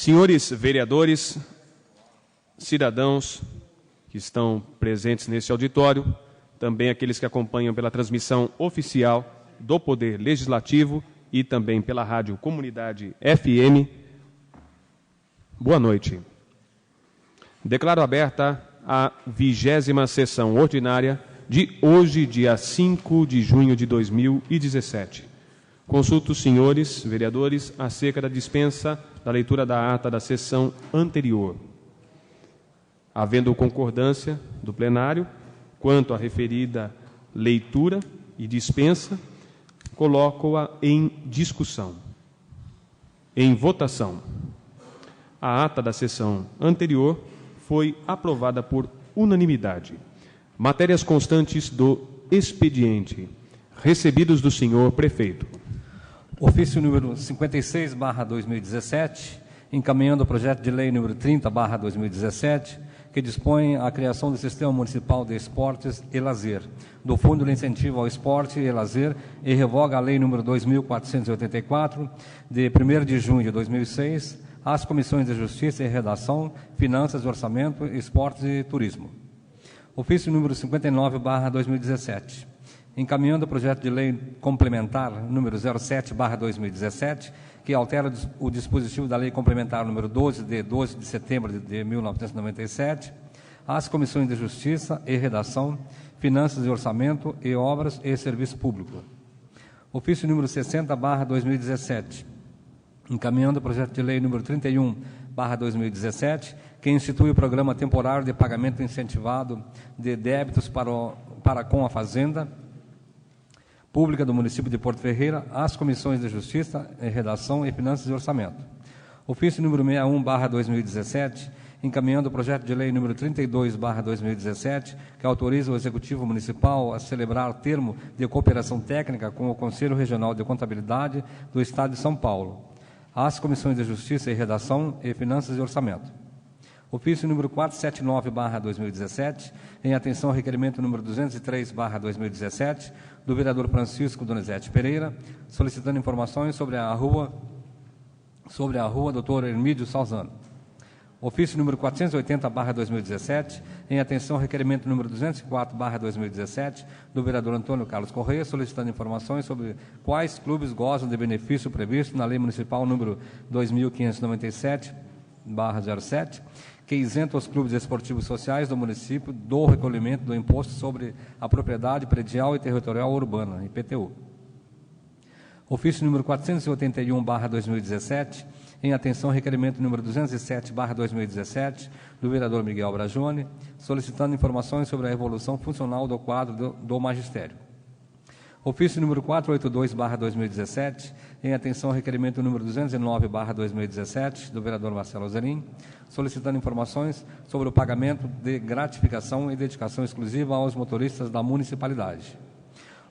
Senhores vereadores, cidadãos que estão presentes nesse auditório, também aqueles que acompanham pela transmissão oficial do Poder Legislativo e também pela Rádio Comunidade FM, boa noite. Declaro aberta a 20ª sessão ordinária de hoje, dia 5 de junho de 2017. Consulto os senhores vereadores acerca da dispensa da leitura da ata da sessão anterior. Havendo concordância do plenário quanto à referida leitura e dispensa, coloco-a em discussão. Em votação. A ata da sessão anterior foi aprovada por unanimidade. Matérias constantes do expediente, recebidos do senhor prefeito. Ofício número 56/2017, encaminhando o projeto de lei número 30/2017, que dispõe a criação do Sistema Municipal de Esportes e Lazer, do Fundo de Incentivo ao Esporte e Lazer, e revoga a Lei número 2.484, de 1º de junho de 2006, às Comissões de Justiça e Redação, Finanças, Orçamento, Esportes e Turismo. Ofício número 59/2017, encaminhando o projeto de lei complementar número 07/2017, que altera o dispositivo da lei complementar número 12, de 12 de setembro de 1997, às Comissões de Justiça e Redação, Finanças e Orçamento e Obras e Serviço Público. Ofício número 60/2017, encaminhando o projeto de lei número 31/2017, que institui o Programa Temporário de Pagamento Incentivado de Débitos para com a Fazenda Pública do município de Porto Ferreira, às Comissões de Justiça, Redação e Finanças e Orçamento. Ofício número 61/2017, encaminhando o projeto de lei número 32/2017, que autoriza o Executivo Municipal a celebrar termo de cooperação técnica com o Conselho Regional de Contabilidade do Estado de São Paulo, às Comissões de Justiça e Redação e Finanças e Orçamento. Ofício número 479/2017, em atenção ao requerimento número 203/2017, do vereador Francisco Donizete Pereira, solicitando informações sobre a rua Dr. Hermídio Salzano. Ofício número 480/2017, em atenção ao requerimento número 204/2017, do vereador Antônio Carlos Correia, solicitando informações sobre quais clubes gozam de benefício previsto na Lei Municipal número 2597/07, que isenta os clubes esportivos sociais do município do recolhimento do Imposto sobre a Propriedade Predial e Territorial Urbana, IPTU. Ofício número 481/2017, em atenção ao requerimento número 207/2017, do vereador Miguel Brajone, solicitando informações sobre a evolução funcional do quadro do magistério. Ofício número 482/2017, em atenção ao requerimento número 209/2017, do vereador Marcelo Zelim, solicitando informações sobre o pagamento de gratificação e dedicação exclusiva aos motoristas da municipalidade.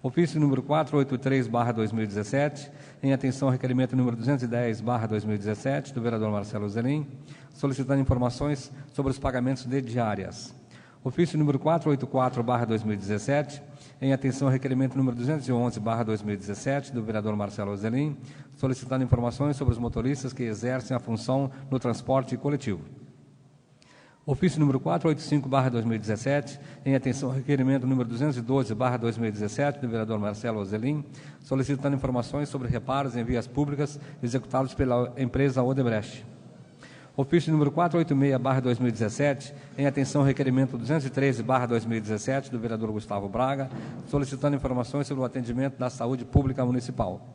Ofício número 483/2017, em atenção ao requerimento número 210/2017, do vereador Marcelo Zelim, solicitando informações sobre os pagamentos de diárias. Ofício número 484/2017, em atenção ao requerimento número 211/2017, do vereador Marcelo Zelim, solicitando informações sobre os motoristas que exercem a função no transporte coletivo. Ofício número 485/2017, em atenção ao requerimento número 212/2017, do vereador Marcelo Zelim, solicitando informações sobre reparos em vias públicas executados pela empresa Odebrecht. Ofício número 486/2017, em atenção ao requerimento 213/2017, do vereador Gustavo Braga, solicitando informações sobre o atendimento da saúde pública municipal.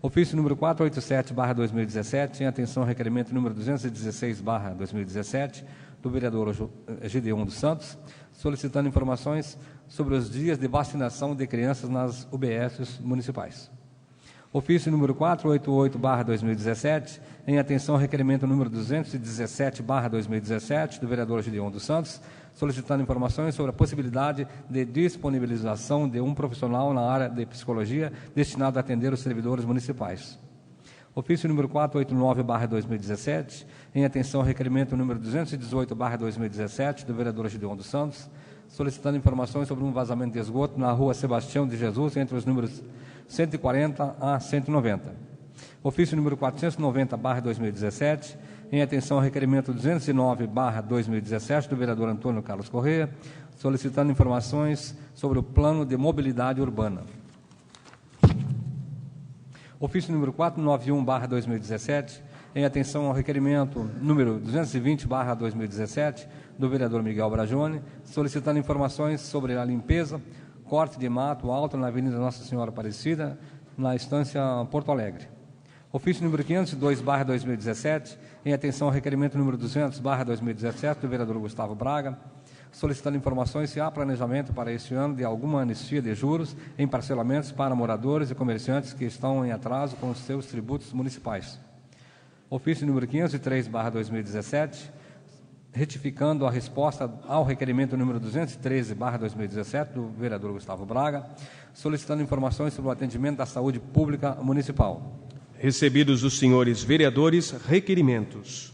Ofício número 487/2017, em atenção ao requerimento número 216/2017, do vereador Gideon dos Santos, solicitando informações sobre os dias de vacinação de crianças nas UBSs municipais. Ofício número 488/2017, em atenção ao requerimento número 217/2017, do vereador Gideon dos Santos, solicitando informações sobre a possibilidade de disponibilização de um profissional na área de psicologia destinado a atender os servidores municipais. Ofício número 489/2017, em atenção ao requerimento número 218/2017, do vereador Gideon dos Santos, solicitando informações sobre um vazamento de esgoto na rua Sebastião de Jesus, entre os números 140 a 190. Ofício número 490/2017, em atenção ao requerimento 209/2017 do vereador Antônio Carlos Corrêa, solicitando informações sobre o plano de mobilidade urbana. Ofício número 491/2017, em atenção ao requerimento número 220/2017 do vereador Miguel Brajone, solicitando informações sobre a limpeza, corte de mato alto na Avenida Nossa Senhora Aparecida, na Estância Porto Alegre. Ofício número 502/2017, em atenção ao requerimento número 200/2017 do vereador Gustavo Braga, solicitando informações se há planejamento para este ano de alguma anistia de juros em parcelamentos para moradores e comerciantes que estão em atraso com os seus tributos municipais. Ofício número 503/2017, retificando a resposta ao requerimento número 213/2017 do vereador Gustavo Braga, solicitando informações sobre o atendimento da saúde pública municipal. Recebidos os senhores vereadores, requerimentos.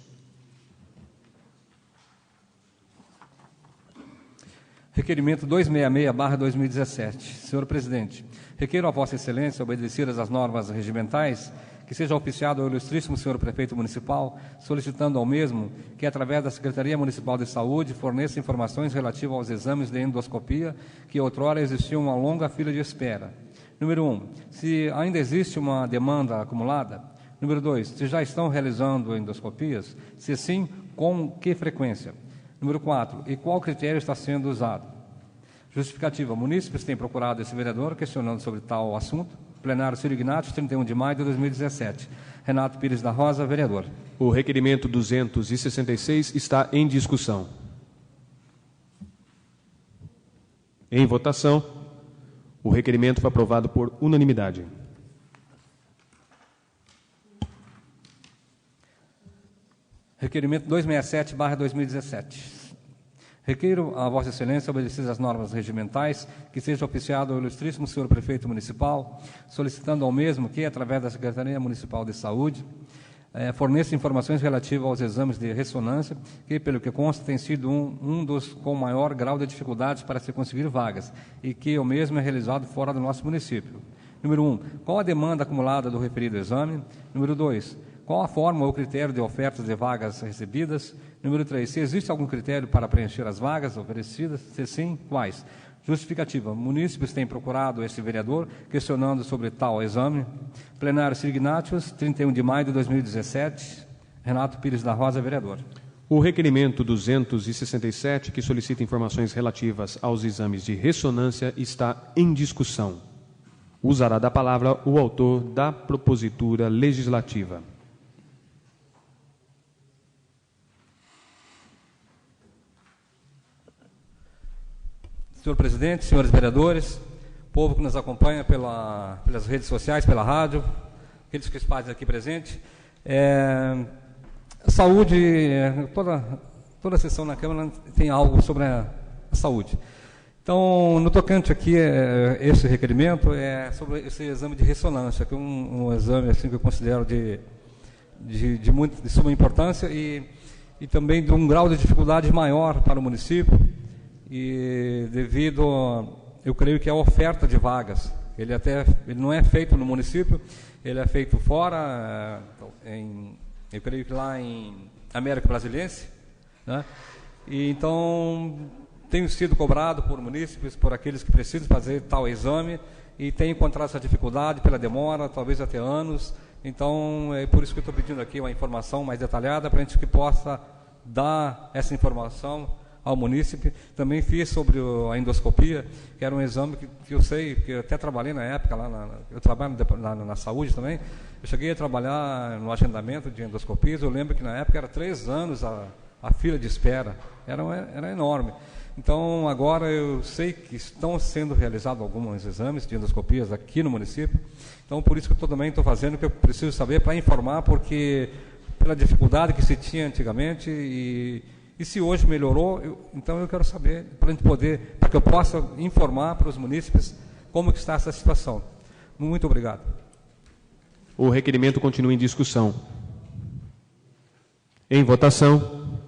Requerimento 266/2017. Senhor presidente, requeiro a Vossa Excelência, obedecidas as normas regimentais, que seja oficiado ao ilustríssimo senhor prefeito municipal, solicitando ao mesmo que, através da Secretaria Municipal de Saúde, forneça informações relativas aos exames de endoscopia, que outrora existia uma longa fila de espera. Número 1, se ainda existe uma demanda acumulada. Número 2, se já estão realizando endoscopias, se sim, com que frequência. Número 4, e qual critério está sendo usado? Justificativa, munícipes têm procurado esse vereador questionando sobre tal assunto. Plenário Ciro Ignatius, 31 de maio de 2017. Renato Pires da Rosa, vereador. O requerimento 266 está em discussão. Em votação, o requerimento foi aprovado por unanimidade. Requerimento 267/2017. Requeiro a Vossa Excelência, obedecidas as normas regimentais, que seja oficiado ao ilustríssimo senhor prefeito municipal, solicitando ao mesmo que, através da Secretaria Municipal de Saúde, forneça informações relativas aos exames de ressonância, que, pelo que consta, tem sido um dos com maior grau de dificuldades para se conseguir vagas, e que o mesmo é realizado fora do nosso município. Número 1, qual a demanda acumulada do referido exame? Número 2, qual a forma ou critério de ofertas de vagas recebidas? Número 3, se existe algum critério para preencher as vagas oferecidas? Se sim, quais? Justificativa, munícipes têm procurado esse vereador questionando sobre tal exame. Plenário Ciro Ignatius, 31 de maio de 2017. Renato Pires da Rosa, vereador. O requerimento 267, que solicita informações relativas aos exames de ressonância, está em discussão. Usará da palavra o autor da propositura legislativa. Senhor presidente, senhores vereadores, povo que nos acompanha pelas redes sociais, pela rádio, aqueles que fazem aqui presente, saúde, toda a sessão na Câmara tem algo sobre a saúde. Então, no tocante aqui, esse requerimento é sobre esse exame de ressonância, que é um exame assim, que eu considero de suma importância e também de um grau de dificuldade maior para o município, e devido, eu creio que a oferta de vagas, ele não é feito no município, ele é feito fora, eu creio que lá em América Brasilense, né? E então tenho sido cobrado por munícipes, por aqueles que precisam fazer tal exame, e tenho encontrado essa dificuldade pela demora, talvez até anos. Então é por isso que eu estou pedindo aqui uma informação mais detalhada para a gente que possa dar essa informação ao munícipe. Também fiz sobre a endoscopia, que era um exame que eu sei, que eu até trabalhei na época, eu trabalho na saúde também, eu cheguei a trabalhar no agendamento de endoscopias, eu lembro que na época era 3 anos a fila de espera, era enorme. Então, agora eu sei que estão sendo realizados alguns exames de endoscopias aqui no município, então por isso que eu também estou fazendo o que eu preciso saber para informar, porque pela dificuldade que se tinha antigamente e se hoje melhorou, então eu quero saber, para que eu possa informar para os munícipes como que está essa situação. Muito obrigado. O requerimento continua em discussão. Em votação,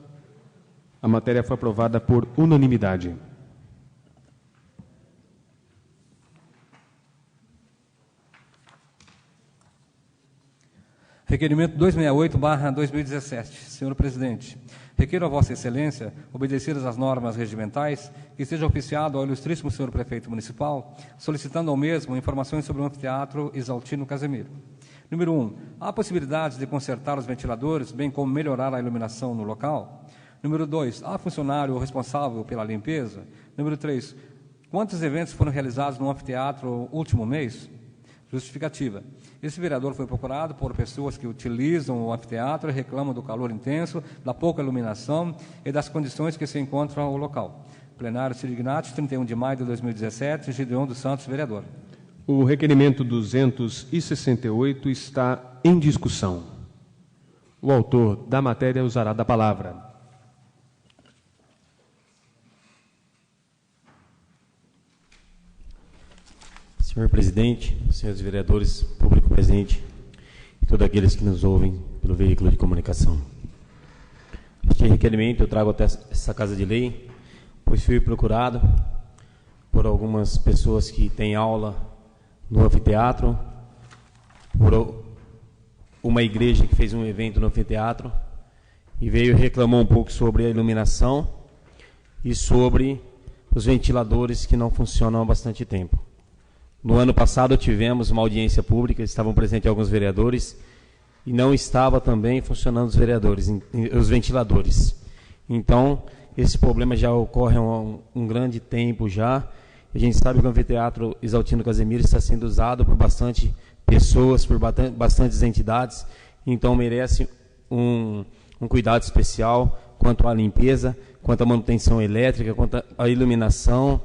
a matéria foi aprovada por unanimidade. Requerimento 268/2017. Senhor presidente, requeiro a Vossa Excelência, obedecidas as normas regimentais, que seja oficiado ao ilustríssimo senhor prefeito municipal, solicitando ao mesmo informações sobre o anfiteatro Exaltino Casemiro. Número 1. Há possibilidade de consertar os ventiladores, bem como melhorar a iluminação no local? Número 2. Há funcionário responsável pela limpeza? Número 3. Quantos eventos foram realizados no anfiteatro último mês? Justificativa. Esse vereador foi procurado por pessoas que utilizam o anfiteatro e reclamam do calor intenso, da pouca iluminação e das condições que se encontram o local. Plenário Ciro Ignati, 31 de maio de 2017, Gideon dos Santos, vereador. O requerimento 268 está em discussão. O autor da matéria usará da palavra. Senhor presidente, senhores vereadores, público presente e todos aqueles que nos ouvem pelo veículo de comunicação. Este requerimento eu trago até essa Casa de Lei, pois fui procurado por algumas pessoas que têm aula no anfiteatro, por uma igreja que fez um evento no anfiteatro e veio reclamar um pouco sobre a iluminação e sobre os ventiladores que não funcionam há bastante tempo. No ano passado tivemos uma audiência pública, estavam presentes alguns vereadores e não estava também funcionando os ventiladores. Então, esse problema já ocorre há um grande tempo já. A gente sabe que o anfiteatro Exaltino Casemiro está sendo usado por bastante pessoas, por bastantes entidades, então merece um cuidado especial quanto à limpeza, quanto à manutenção elétrica, quanto à iluminação,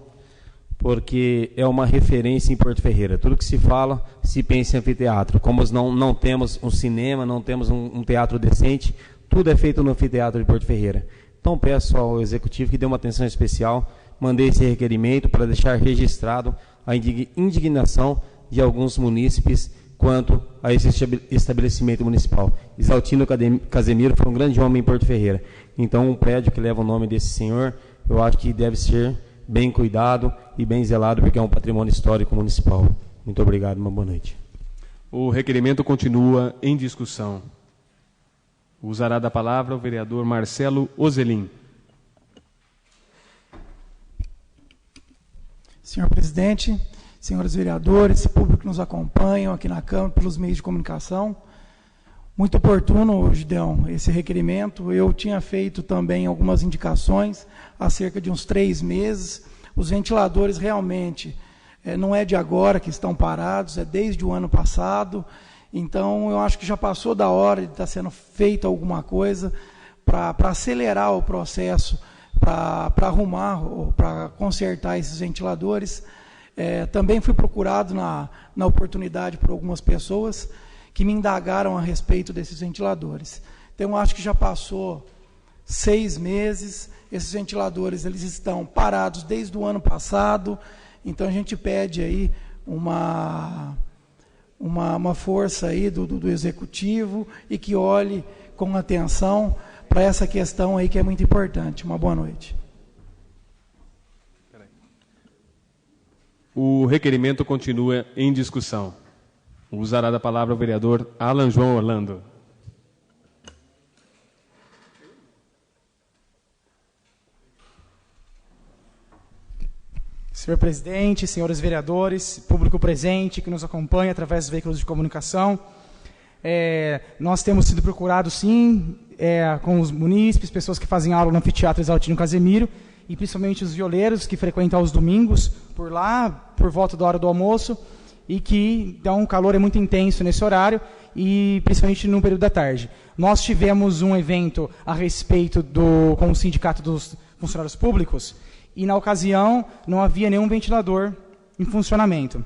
porque é uma referência em Porto Ferreira. Tudo que se fala, se pensa em anfiteatro. Como não temos um cinema, não temos um teatro decente, tudo é feito no anfiteatro de Porto Ferreira. Então peço ao Executivo que dê uma atenção especial, mandei esse requerimento para deixar registrado a indignação de alguns munícipes quanto a esse estabelecimento municipal. Exaltino Casemiro foi um grande homem em Porto Ferreira. Então um prédio que leva o nome desse senhor, eu acho que deve ser bem cuidado e bem zelado, porque é um patrimônio histórico municipal. Muito obrigado, uma boa noite. O requerimento continua em discussão. Usará da palavra o vereador Marcelo Ozelin. Senhor presidente, senhores vereadores, público que nos acompanham aqui na Câmara pelos meios de comunicação, muito oportuno, Gideon, esse requerimento. Eu tinha feito também algumas indicações há cerca de uns 3 meses. Os ventiladores realmente não é de agora que estão parados, é desde o ano passado. Então, eu acho que já passou da hora de estar sendo feita alguma coisa para acelerar o processo, para arrumar, para consertar esses ventiladores. Também fui procurado na oportunidade por algumas pessoas que me indagaram a respeito desses ventiladores. Então, eu acho que já passou 6 meses, esses ventiladores eles estão parados desde o ano passado, então a gente pede aí uma força aí do Executivo e que olhe com atenção para essa questão aí que é muito importante. Uma boa noite. O requerimento continua em discussão. Usará da palavra o vereador Alan João Orlando. Senhor presidente, senhores vereadores, público presente que nos acompanha através dos veículos de comunicação, nós temos sido procurados, sim, com os munícipes, pessoas que fazem aula no anfiteatro Exaltino Casemiro, e principalmente os violeiros que frequentam aos domingos por lá, por volta da hora do almoço, e que então o calor é muito intenso nesse horário, e principalmente no período da tarde. Nós tivemos um evento a respeito com o Sindicato dos Funcionários Públicos, e na ocasião não havia nenhum ventilador em funcionamento.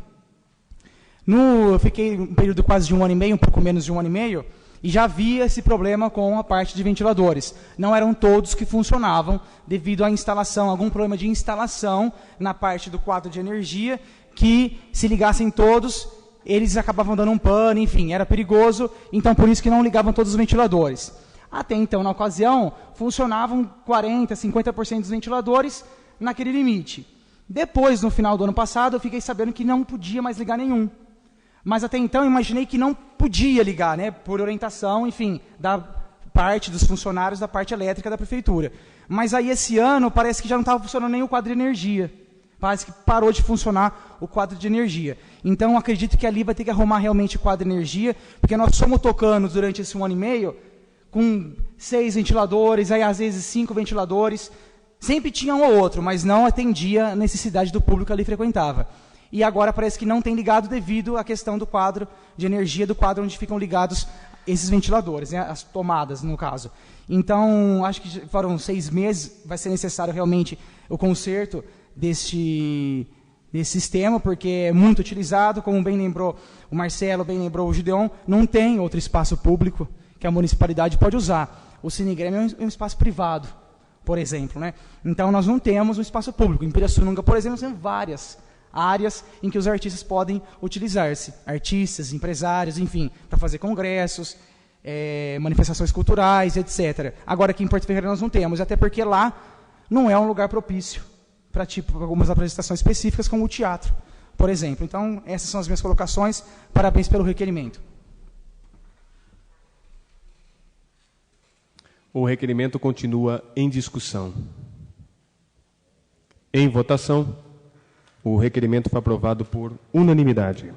Eu fiquei um período quase de 1 ano e meio, um pouco menos de 1 ano e meio, e já havia esse problema com a parte de ventiladores. Não eram todos que funcionavam, devido à instalação, algum problema de instalação na parte do quadro de energia, que se ligassem todos, eles acabavam dando um pane, enfim, era perigoso, então por isso que não ligavam todos os ventiladores. Até então, na ocasião, funcionavam 40%, 50% dos ventiladores naquele limite. Depois, no final do ano passado, eu fiquei sabendo que não podia mais ligar nenhum. Mas até então eu imaginei que não podia ligar, né, por orientação, enfim, da parte dos funcionários da parte elétrica da prefeitura. Mas aí esse ano parece que já não estava funcionando nem o quadro de energia. Parece que parou de funcionar o quadro de energia. Então, acredito que ali vai ter que arrumar realmente o quadro de energia, porque nós somos tocando durante esse 1 ano e meio com 6 ventiladores, aí às vezes 5 ventiladores. Sempre tinha um ou outro, mas não atendia a necessidade do público que ali frequentava. E agora parece que não tem ligado devido à questão do quadro de energia, do quadro onde ficam ligados esses ventiladores, né, as tomadas, no caso. Então, acho que foram 6 meses, vai ser necessário realmente o conserto desse sistema, porque é muito utilizado, como bem lembrou o Marcelo, bem lembrou o Gideon, não tem outro espaço público que a municipalidade pode usar. O Cinegrêmio é um espaço privado, por exemplo, né? Então, nós não temos um espaço público. Em Pirassununga, por exemplo, nós temos várias áreas em que os artistas podem utilizar-se. Artistas, empresários, enfim, para fazer congressos, manifestações culturais, etc. Agora, aqui em Porto Ferreira nós não temos, até porque lá não é um lugar propício para algumas apresentações específicas, como o teatro, por exemplo. Então, essas são as minhas colocações. Parabéns pelo requerimento. O requerimento continua em discussão. Em votação, o requerimento foi aprovado por unanimidade.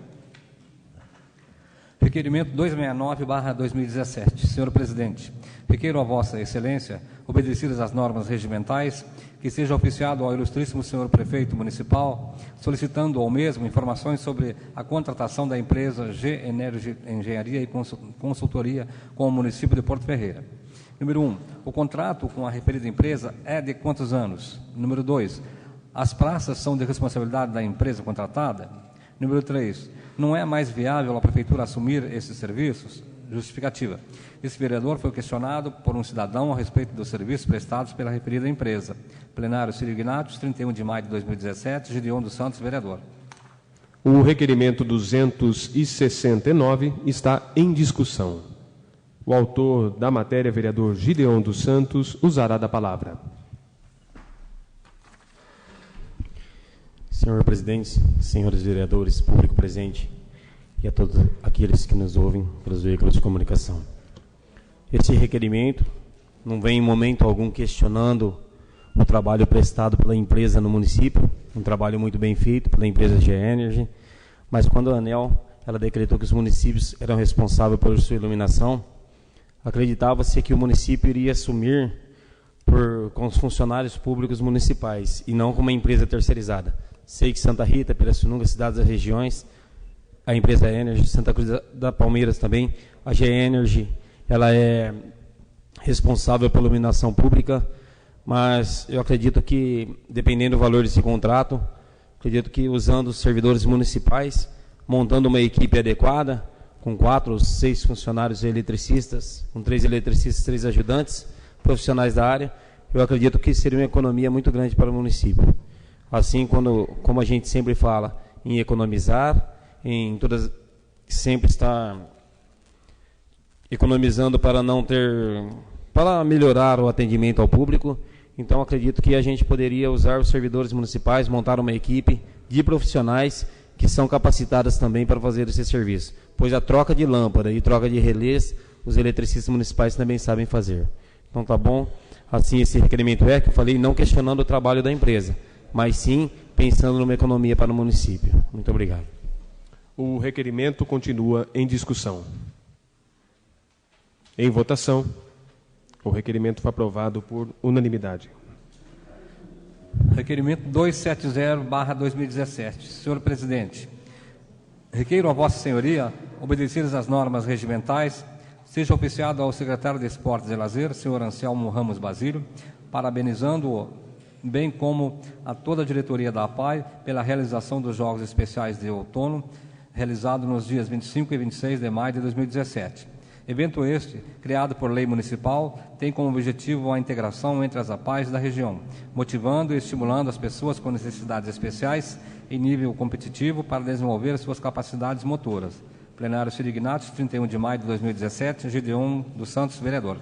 Requerimento 269/2017. Senhor Presidente, requeiro a Vossa Excelência, obedecidas as normas regimentais, que seja oficiado ao Ilustríssimo Senhor Prefeito Municipal, solicitando ao mesmo informações sobre a contratação da empresa G-Energy Engenharia e Consultoria com o município de Porto Ferreira. Número 1. O contrato com a referida empresa é de quantos anos? Número 2. As praças são de responsabilidade da empresa contratada? Número 3. Não é mais viável a Prefeitura assumir esses serviços? Justificativa. Esse vereador foi questionado por um cidadão a respeito dos serviços prestados pela referida empresa. Plenário Círio Ignatius, 31 de maio de 2017, Gideon dos Santos, vereador. O requerimento 269 está em discussão. O autor da matéria, vereador Gideon dos Santos, usará da palavra. Senhor presidente, senhores vereadores, público presente e a todos aqueles que nos ouvem pelos veículos de comunicação. Este requerimento não vem em momento algum questionando o trabalho prestado pela empresa no município, um trabalho muito bem feito pela empresa G-Energy, mas quando a ANEEL ela decretou que os municípios eram responsáveis por sua iluminação, acreditava-se que o município iria assumir com os funcionários públicos municipais e não com uma empresa terceirizada. Sei que Santa Rita, Pirassununga, cidades das regiões, a empresa Energy, Santa Cruz da Palmeiras também, a G-Energy, ela é responsável pela iluminação pública, mas eu acredito que, dependendo do valor desse contrato, acredito que usando os servidores municipais, montando uma equipe adequada, com 4 ou 6 funcionários eletricistas, com 3 eletricistas, 3 ajudantes, profissionais da área, eu acredito que seria uma economia muito grande para o município. Assim, como a gente sempre fala em economizar, sempre estar economizando para melhorar o atendimento ao público, então acredito que a gente poderia usar os servidores municipais, montar uma equipe de profissionais que são capacitadas também para fazer esse serviço, pois a troca de lâmpada e troca de relés, os eletricistas municipais também sabem fazer. Então tá bom, assim esse requerimento que eu falei, não questionando o trabalho da empresa, mas sim pensando numa economia para o município. Muito obrigado. O requerimento continua em discussão. Em votação, o requerimento foi aprovado por unanimidade. Requerimento 270/2017. Senhor Presidente, requeiro a Vossa Senhoria, obedecidas as normas regimentais, seja oficiado ao secretário de Esportes e Lazer, senhor Anselmo Ramos Basílio, parabenizando-o, bem como a toda a diretoria da APAI pela realização dos Jogos Especiais de Outono, realizado nos dias 25 e 26 de maio de 2017. Evento este, criado por lei municipal, tem como objetivo a integração entre as APAIs da região, motivando e estimulando as pessoas com necessidades especiais em nível competitivo para desenvolver suas capacidades motoras. Plenário Círio Ignatius, 31 de maio de 2017, Gideon dos Santos, vereador.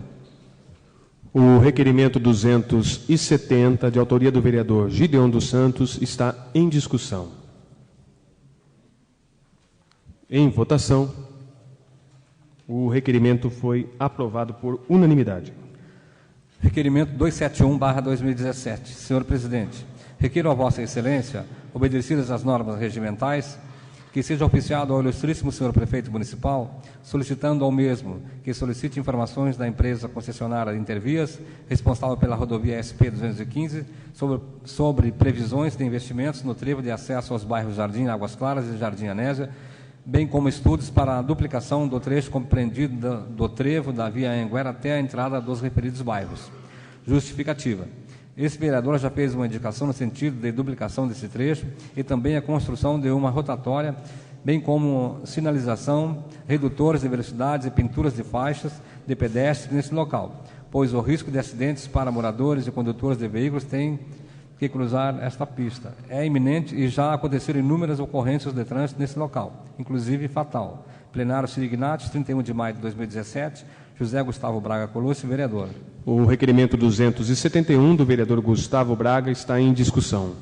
O requerimento 270, de autoria do vereador Gideon dos Santos, está em discussão. Em votação, o requerimento foi aprovado por unanimidade. Requerimento 271/2017. Senhor presidente, requiro a Vossa Excelência, obedecidas as normas regimentais, que seja oficiado ao ilustríssimo senhor prefeito municipal, solicitando ao mesmo que solicite informações da empresa concessionária Intervias, responsável pela rodovia SP-215, sobre previsões de investimentos no trevo de acesso aos bairros Jardim Águas Claras e Jardim Anésia, bem como estudos para a duplicação do trecho compreendido do trevo da via Anhanguera até a entrada dos referidos bairros. Justificativa. Esse vereador já fez uma indicação no sentido de duplicação desse trecho e também a construção de uma rotatória, bem como sinalização, redutores de velocidades e pinturas de faixas de pedestres nesse local, pois o risco de acidentes para moradores e condutores de veículos tem que cruzar esta pista. É iminente e já aconteceram inúmeras ocorrências de trânsito nesse local, inclusive fatal. Plenário Sirignatis, 31 de maio de 2017, José Gustavo Braga Colucci, vereador. O requerimento 271 do vereador Gustavo Braga está em discussão.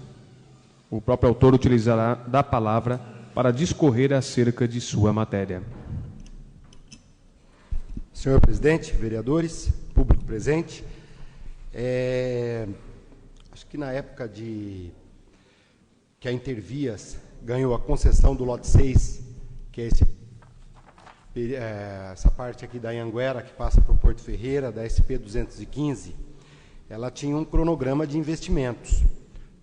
O próprio autor utilizará da palavra para discorrer acerca de sua matéria. Senhor presidente, vereadores, público presente, acho que na época que a Intervias ganhou a concessão do lote 6, que é essa parte aqui da Anhanguera, que passa por Porto Ferreira, da SP-215, ela tinha um cronograma de investimentos,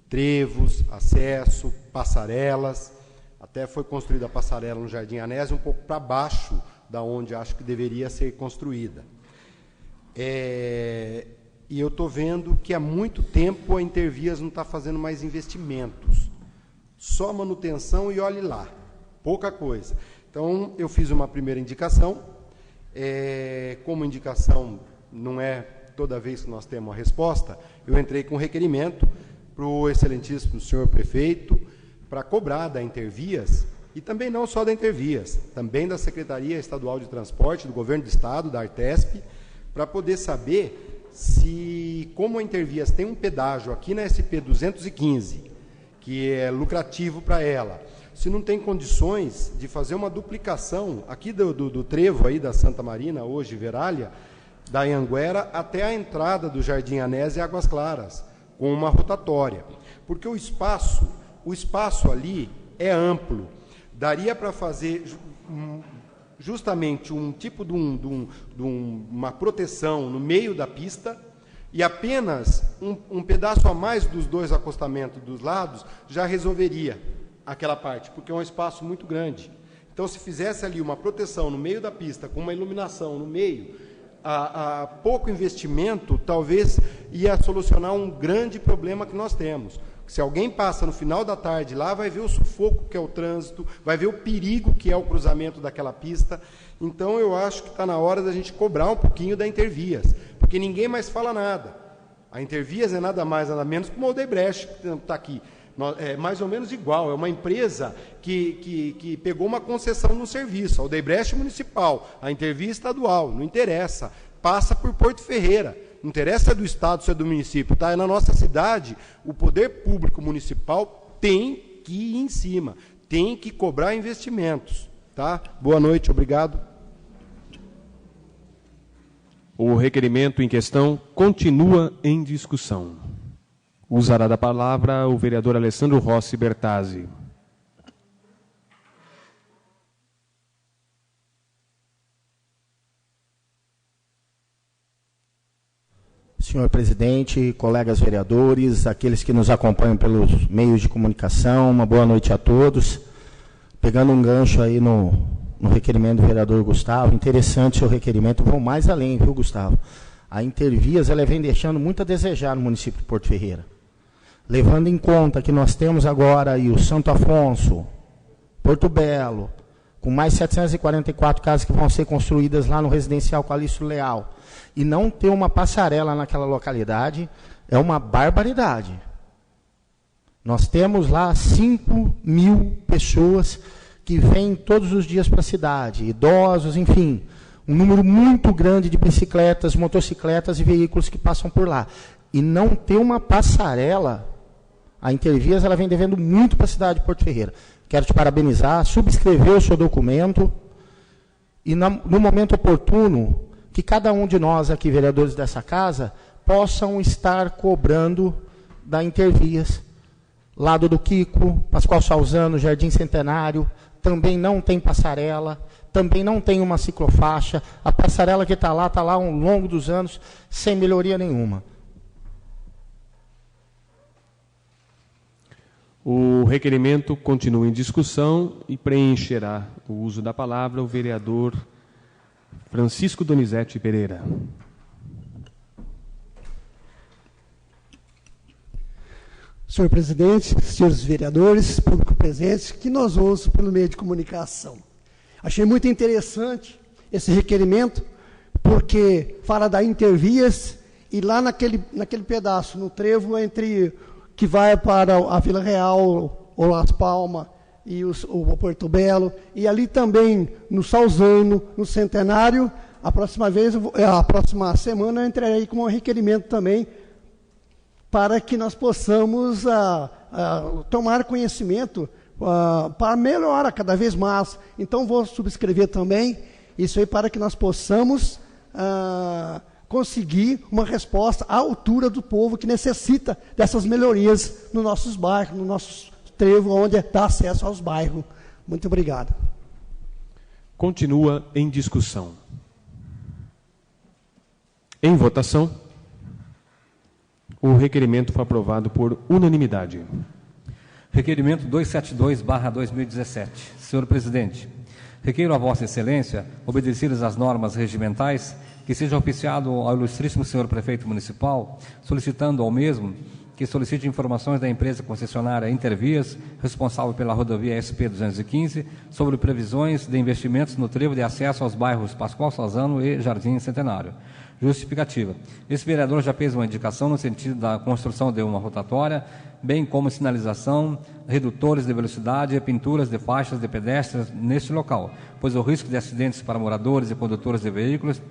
trevos, acesso, passarelas, até foi construída a passarela no Jardim Anésia, um pouco para baixo da onde acho que deveria ser construída. E eu estou vendo que há muito tempo a Intervias não está fazendo mais investimentos, só manutenção e olhe lá, pouca coisa. Então, eu fiz uma primeira indicação, como indicação não é toda vez que nós temos a resposta, eu entrei com requerimento para o excelentíssimo senhor prefeito, para cobrar da Intervias, e também não só da Intervias, também da Secretaria Estadual de Transporte, do Governo do Estado, da Artesp, para poder saber se, como a Intervias tem um pedágio aqui na SP-215, que é lucrativo para ela, se não tem condições de fazer uma duplicação aqui do trevo aí da Santa Marina, hoje Veralha, da Anhanguera até a entrada do Jardim Anésia e Águas Claras, com uma rotatória. Porque o espaço ali é amplo, daria para fazer justamente um tipo de uma proteção no meio da pista, e apenas um pedaço a mais dos dois acostamentos dos lados já resolveria aquela parte, porque é um espaço muito grande. Então, se fizesse ali uma proteção no meio da pista, com uma iluminação no meio, a pouco investimento, talvez ia solucionar um grande problema que nós temos. Se alguém passa no final da tarde lá, vai ver o sufoco que é o trânsito, vai ver o perigo que é o cruzamento daquela pista. Então, eu acho que está na hora da gente cobrar um pouquinho da Intervias, porque ninguém mais fala nada. A Intervias é nada mais, nada menos que uma Odebrecht, que está aqui. É mais ou menos igual, é uma empresa que pegou uma concessão no serviço, a Odebrecht municipal, a Intervias estadual, não interessa, passa por Porto Ferreira, não interessa se é do Estado, se é do município, tá? É na nossa cidade, o poder público municipal tem que ir em cima, tem que cobrar investimentos. Tá? Boa noite, obrigado. O requerimento em questão continua em discussão. Usará da palavra o vereador Alessandro Rossi Bertazzi. Senhor presidente, colegas vereadores, aqueles que nos acompanham pelos meios de comunicação, uma boa noite a todos. Pegando um gancho aí no requerimento do vereador Gustavo, interessante o seu requerimento, vou mais além, viu, Gustavo? A Intervias, ela vem deixando muito a desejar no município de Porto Ferreira. Levando em conta que nós temos agora aí o Santo Afonso, Porto Belo, com mais 744 casas que vão ser construídas lá no residencial Calixto Leal, e não ter uma passarela naquela localidade, é uma barbaridade. Nós temos lá 5.000 pessoas que vêm todos os dias para a cidade, idosos, enfim, um número muito grande de bicicletas, motocicletas e veículos que passam por lá. E não ter uma passarela, a Intervias ela vem devendo muito para a cidade de Porto Ferreira. quero te parabenizar, subscrever o seu documento e, no momento oportuno, que cada um de nós aqui, vereadores dessa casa, possam estar cobrando da Intervias, lado do Kiko, Pascoal Salzano, Jardim Centenário, também não tem passarela, também não tem uma ciclofaixa, a passarela que está lá ao longo dos anos, sem melhoria nenhuma. O requerimento continua em discussão e preencherá o uso da palavra o vereador Francisco Donizete Pereira. Senhor presidente, senhores vereadores, público presente, que nós ouço pelo meio de comunicação. Achei muito interessante esse requerimento, porque fala da Intervias e lá naquele pedaço, no trevo entre que vai para a Vila Real, ou Las Palmas e o Porto Belo, e ali também no Salzano, no Centenário. A próxima semana eu entrarei com um requerimento também para que nós possamos tomar conhecimento para melhorar cada vez mais. Então, vou subscrever também isso aí para que nós possamos conseguir uma resposta à altura do povo que necessita dessas melhorias nos nossos bairros, no nosso trevo, onde dá acesso aos bairros. Muito obrigado. Continua em discussão. Em votação, o requerimento foi aprovado por unanimidade. Requerimento 272/2017. Senhor presidente, requeiro a Vossa Excelência, obedecidas as normas regimentais, que seja oficiado ao ilustríssimo senhor prefeito municipal, solicitando ao mesmo que solicite informações da empresa concessionária Intervias, responsável pela rodovia SP-215, sobre previsões de investimentos no trevo de acesso aos bairros Pascoal Salzano e Jardim Centenário. Justificativa. Esse vereador já fez uma indicação no sentido da construção de uma rotatória, bem como sinalização, redutores de velocidade e pinturas de faixas de pedestres neste local, pois o risco de acidentes para moradores e condutores de veículos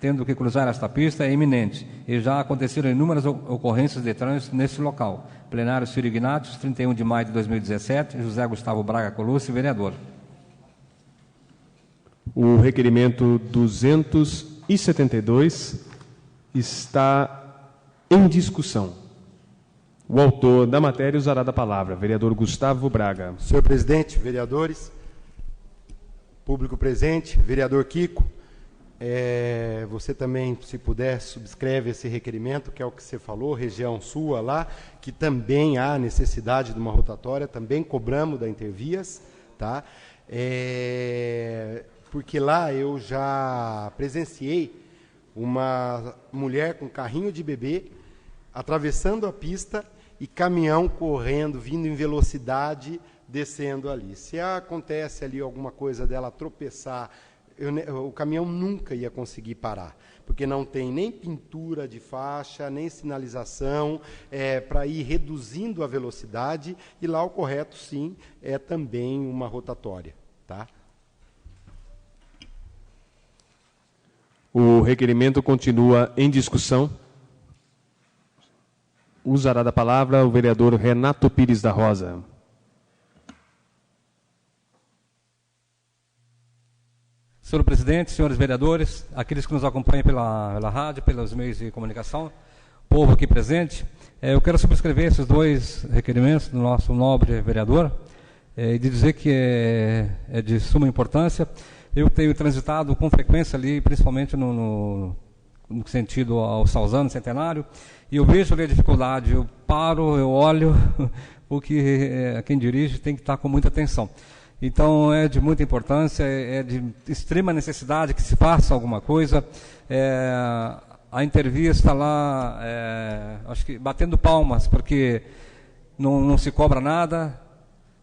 tendo que cruzar esta pista é iminente, e já aconteceram inúmeras ocorrências de trânsito neste local. Plenário Ciro Ignatius, 31 de maio de 2017, José Gustavo Braga Colucci, vereador. O requerimento 272 está em discussão. O autor da matéria usará da palavra, vereador Gustavo Braga. Senhor presidente, vereadores, público presente, vereador Kiko, você também, se puder, subscreve esse requerimento, que é o que você falou, região sua lá, que também há necessidade de uma rotatória, também cobramos da Intervias, tá? Porque lá eu já presenciei uma mulher com carrinho de bebê atravessando a pista e caminhão correndo, vindo em velocidade, descendo ali. Se acontece ali alguma coisa dela tropeçar, o caminhão nunca ia conseguir parar, porque não tem nem pintura de faixa, nem sinalização para ir reduzindo a velocidade, e lá o correto, sim, é também uma rotatória. Tá? O requerimento continua em discussão. Usará da palavra o vereador Renato Pires da Rosa. Senhor presidente, senhores vereadores, aqueles que nos acompanham pela rádio, pelos meios de comunicação, povo aqui presente, eu quero subscrever esses dois requerimentos do nosso nobre vereador e de dizer que é de suma importância. Eu tenho transitado com frequência ali, principalmente no sentido ao Salzano, Centenário, e eu vejo ali a dificuldade, eu paro, eu olho, porque quem dirige tem que estar com muita atenção. Então, é de muita importância, é de extrema necessidade que se faça alguma coisa. A Intervias está lá, acho que batendo palmas, porque não se cobra nada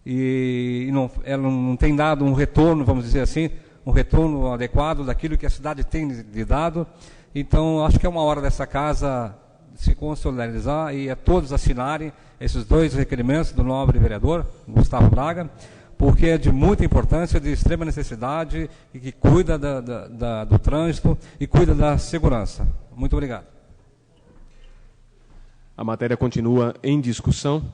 e ela não tem dado um retorno, vamos dizer assim, um retorno adequado daquilo que a cidade tem lhe dado. Então, acho que é uma hora dessa casa se consolidarizar e a todos assinarem esses dois requerimentos do nobre vereador, Gustavo Braga, porque é de muita importância, de extrema necessidade e que cuida do trânsito e cuida da segurança. Muito obrigado. A matéria continua em discussão.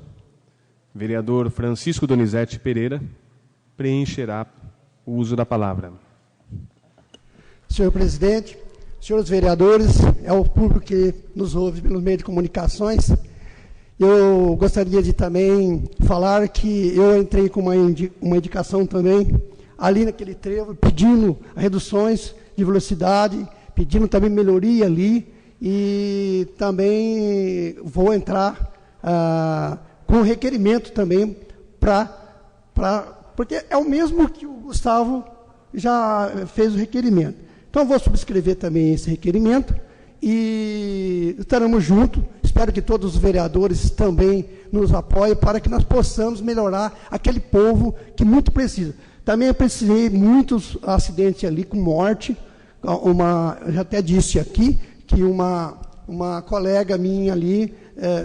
Vereador Francisco Donizete Pereira preencherá o uso da palavra. Senhor presidente, senhores vereadores, é o público que nos ouve pelo meio de comunicações. Eu gostaria de também falar que eu entrei com uma indicação também ali naquele trevo, pedindo reduções de velocidade, pedindo também melhoria ali, e também vou entrar com requerimento também porque é o mesmo que o Gustavo já fez o requerimento. Então, vou subscrever também esse requerimento e estaremos juntos. Espero que todos os vereadores também nos apoiem para que nós possamos melhorar aquele povo que muito precisa. Também eu precisei muitos acidentes ali com morte. Eu já até disse aqui que uma colega minha ali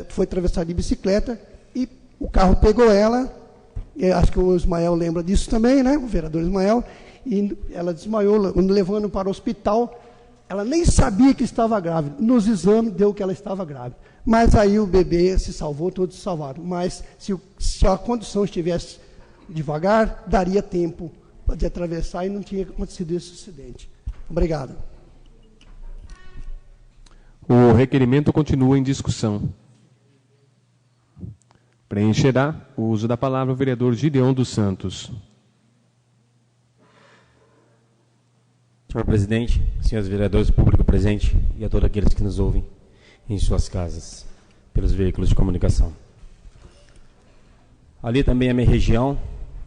foi atravessar de bicicleta e o carro pegou ela. Acho que o Ismael lembra disso também, né? O vereador Ismael. E ela desmaiou, levando para o hospital. Ela nem sabia que estava grávida. Nos exames deu que ela estava grávida. Mas aí o bebê se salvou, todos se salvaram. Mas se a condução estivesse devagar, daria tempo de atravessar e não tinha acontecido esse acidente. Obrigado. O requerimento continua em discussão. Preencherá o uso da palavra o vereador Gideon dos Santos. Senhor presidente, senhores vereadores, público presente e a todos aqueles que nos ouvem em suas casas, pelos veículos de comunicação. Ali também é a minha região,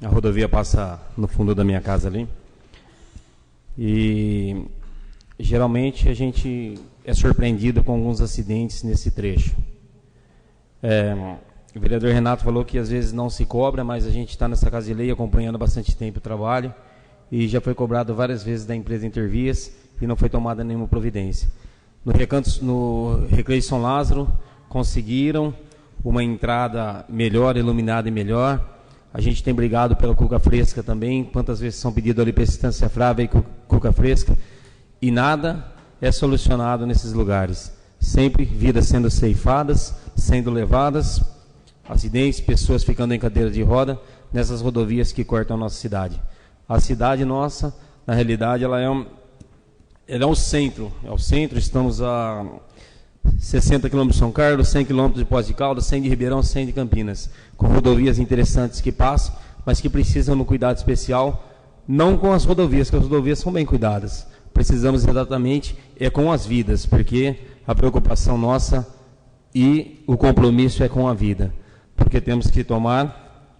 a rodovia passa no fundo da minha casa ali. E geralmente a gente é surpreendido com alguns acidentes nesse trecho. O vereador Renato falou que às vezes não se cobra, mas a gente está nessa casa de lei acompanhando bastante tempo o trabalho e já foi cobrado várias vezes da empresa Intervias e não foi tomada nenhuma providência. No Recreio São Lázaro conseguiram uma entrada melhor, iluminada e melhor. A gente tem brigado pela Cuca Fresca também, quantas vezes são pedidos ali para Estância Frava e Cuca Fresca, e nada é solucionado nesses lugares. Sempre vidas sendo ceifadas, sendo levadas, acidentes, pessoas ficando em cadeira de roda, nessas rodovias que cortam a nossa cidade. A cidade nossa, na realidade, ela é o centro, estamos a 60 km de São Carlos, 100 km de Poços de Caldas, 100 de Ribeirão, 100 de Campinas, com rodovias interessantes que passam, mas que precisam de um cuidado especial, não com as rodovias, que as rodovias são bem cuidadas. Precisamos exatamente com as vidas, porque a preocupação nossa e o compromisso é com a vida, porque temos que tomar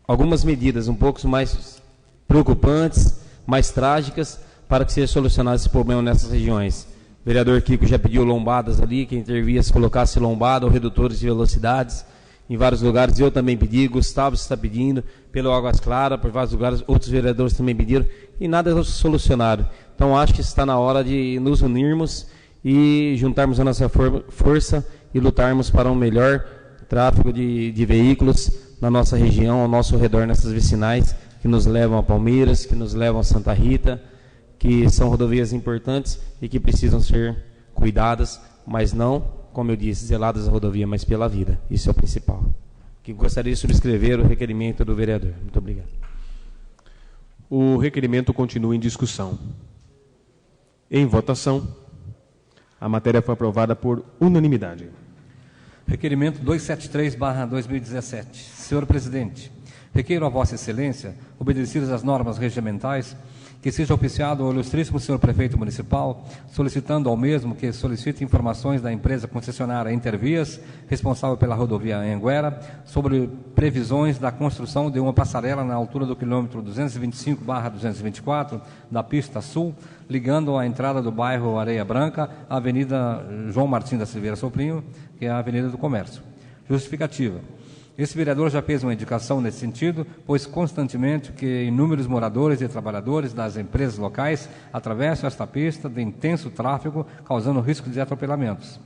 algumas medidas um pouco mais preocupantes, mais trágicas, para que seja solucionado esse problema nessas regiões. O vereador Kiko já pediu lombadas ali, que Intervias colocasse lombada ou redutores de velocidades em vários lugares. Eu também pedi, Gustavo está pedindo, pelo Águas Claras, por vários lugares, outros vereadores também pediram, e nada solucionaram. Então, acho que está na hora de nos unirmos e juntarmos a nossa força e lutarmos para um melhor tráfego de veículos na nossa região, ao nosso redor, nessas vicinais, que nos levam a Palmeiras, que nos levam a Santa Rita, que são rodovias importantes e que precisam ser cuidadas, mas não, como eu disse, zeladas a rodovia, mas pela vida. Isso é o principal. Que gostaria de subscrever o requerimento do vereador. Muito obrigado. O requerimento continua em discussão. Em votação, a matéria foi aprovada por unanimidade. Requerimento 273/2017. Senhor presidente, requeiro a Vossa Excelência, obedecidas as normas regimentais, que seja oficiado ao ilustríssimo senhor prefeito municipal, solicitando ao mesmo que solicite informações da empresa concessionária Intervias, responsável pela rodovia Anhanguera, sobre previsões da construção de uma passarela na altura do quilômetro 225/224 da pista sul, ligando a entrada do bairro Areia Branca à Avenida João Martins da Silveira Soprinho, que é a Avenida do Comércio. Justificativa. Esse vereador já fez uma indicação nesse sentido, pois constantemente que inúmeros moradores e trabalhadores das empresas locais atravessam esta pista de intenso tráfego, causando risco de atropelamentos.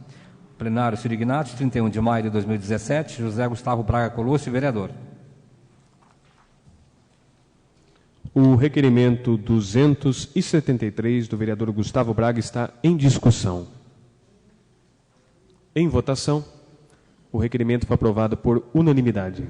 Plenário Sirignati, 31 de maio de 2017, José Gustavo Braga Colosso, vereador. O requerimento 273 do vereador Gustavo Braga está em discussão. Em votação, o requerimento foi aprovado por unanimidade.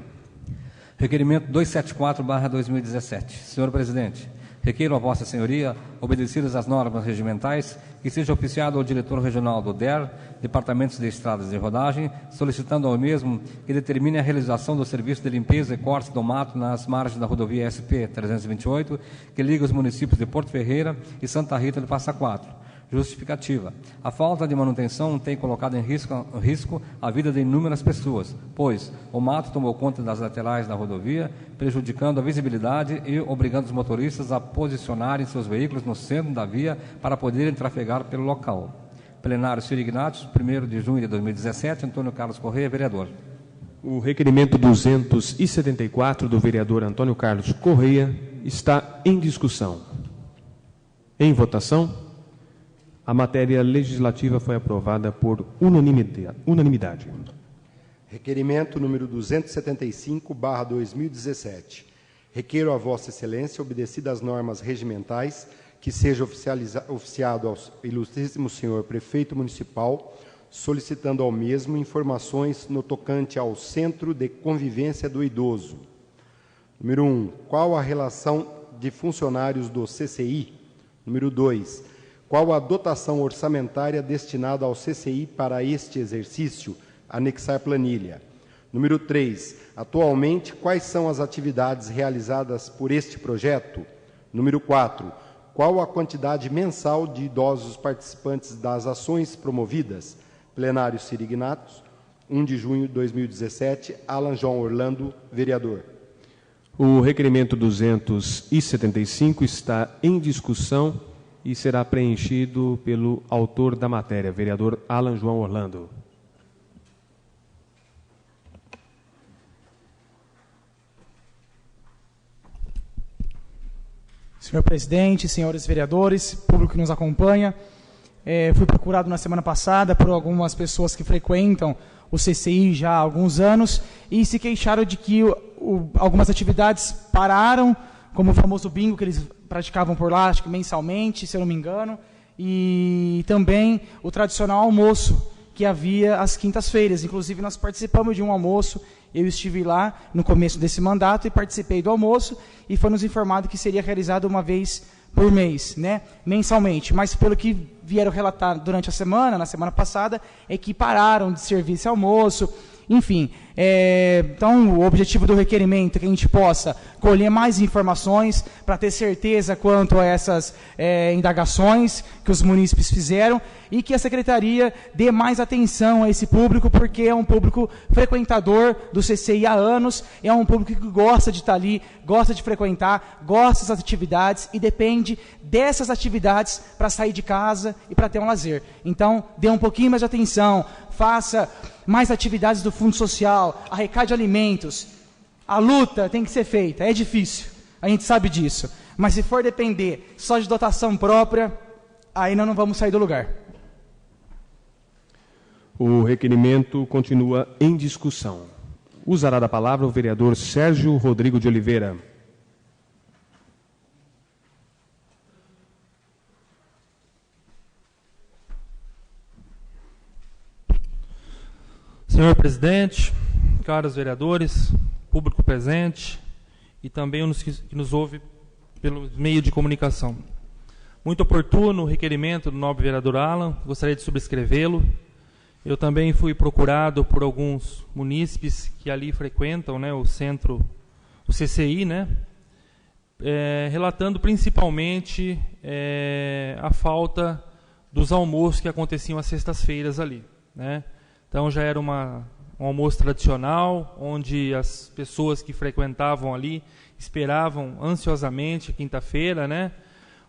Requerimento 274/2017. Senhor Presidente, requeiro a Vossa Senhoria, obedecidas as normas regimentais, que seja oficiado ao diretor regional do DER, Departamentos de Estradas de Rodagem, solicitando ao mesmo que determine a realização do serviço de limpeza e corte do mato nas margens da rodovia SP-328, que liga os municípios de Porto Ferreira e Santa Rita de Passa Quatro. Justificativa. A falta de manutenção tem colocado em risco a vida de inúmeras pessoas, pois o mato tomou conta das laterais da rodovia, prejudicando a visibilidade e obrigando os motoristas a posicionarem seus veículos no centro da via para poderem trafegar pelo local. Plenário Ciro Ignatius, 1º de junho de 2017, Antônio Carlos Correia, vereador. O requerimento 274 do vereador Antônio Carlos Correia está em discussão. Em votação. A matéria legislativa foi aprovada por unanimidade. Requerimento número 275/2017. Requeiro a Vossa Excelência, obedecidas as normas regimentais, que seja oficiado ao ilustríssimo senhor Prefeito Municipal, solicitando ao mesmo informações no tocante ao Centro de Convivência do Idoso. Número 1. Qual a relação de funcionários do CCI? Número 2. Qual a dotação orçamentária destinada ao CCI para este exercício? Anexar planilha. Número 3. Atualmente, quais são as atividades realizadas por este projeto? Número 4. Qual a quantidade mensal de idosos participantes das ações promovidas? Plenário Ciro Ignatius, 1 de junho de 2017, Alan João Orlando, vereador. O requerimento 275 está em discussão e será preenchido pelo autor da matéria, vereador Alan João Orlando. Senhor presidente, senhores vereadores, público que nos acompanha, fui procurado na semana passada por algumas pessoas que frequentam o CCI já há alguns anos e se queixaram de que algumas atividades pararam, como o famoso bingo que eles praticavam por lá, acho que mensalmente, se eu não me engano, e também o tradicional almoço que havia às quintas-feiras. Inclusive, nós participamos de um almoço, eu estive lá no começo desse mandato e participei do almoço, e foi nos informado que seria realizado uma vez por mês, né, mensalmente. Mas pelo que vieram relatar durante a semana, na semana passada, é que pararam de servir esse almoço. Enfim, então o objetivo do requerimento é que a gente possa colher mais informações para ter certeza quanto a essas indagações que os munícipes fizeram e que a Secretaria dê mais atenção a esse público, porque é um público frequentador do CCI há anos, é um público que gosta de estar ali, gosta de frequentar, gosta das atividades e depende dessas atividades para sair de casa e para ter um lazer. Então, dê um pouquinho mais de atenção, faça mais atividades do Fundo Social, arrecade alimentos. A luta tem que ser feita, é difícil, a gente sabe disso. Mas se for depender só de dotação própria, aí nós não vamos sair do lugar. O requerimento continua em discussão. Usará da palavra o vereador Sérgio Rodrigo de Oliveira. Senhor presidente, caros vereadores, público presente e também os que nos ouve pelo meio de comunicação. Muito oportuno o requerimento do nobre vereador Alan, gostaria de subscrevê-lo. Eu também fui procurado por alguns munícipes que ali frequentam, né, o centro, o CCI, né, relatando principalmente a falta dos almoços que aconteciam às sextas-feiras ali, né. Então já era um almoço tradicional, onde as pessoas que frequentavam ali esperavam ansiosamente a quinta-feira, né,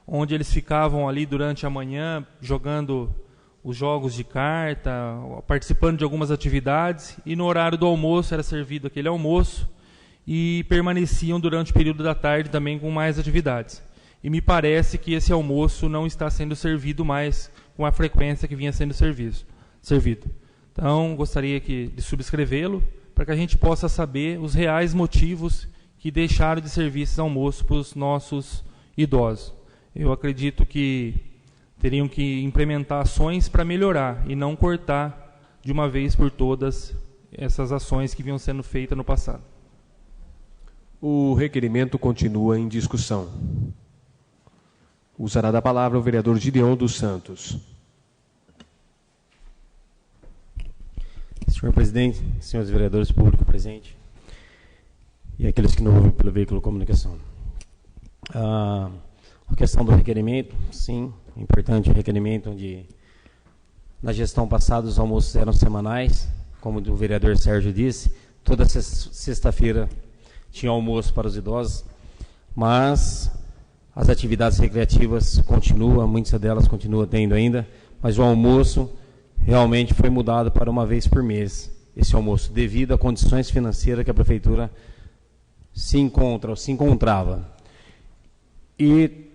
onde eles ficavam ali durante a manhã jogando os jogos de carta, participando de algumas atividades, e no horário do almoço era servido aquele almoço, e permaneciam durante o período da tarde também com mais atividades. E me parece que esse almoço não está sendo servido mais com a frequência que vinha sendo servido. Então, gostaria de subscrevê-lo, para que a gente possa saber os reais motivos que deixaram de servir esses almoços para os nossos idosos. Eu acredito que teriam que implementar ações para melhorar e não cortar de uma vez por todas essas ações que vinham sendo feitas no passado. O requerimento continua em discussão. Usará da palavra o vereador Gideon dos Santos. Senhor presidente, senhores vereadores, público presente e aqueles que não ouvem pelo veículo de comunicação. A questão do requerimento, sim, é importante o requerimento onde na gestão passada os almoços eram semanais, como o vereador Sérgio disse, toda sexta-feira tinha almoço para os idosos, mas as atividades recreativas continuam, muitas delas continuam tendo ainda, mas o almoço realmente foi mudado para uma vez por mês, esse almoço, devido a condições financeiras que a prefeitura se encontrava. E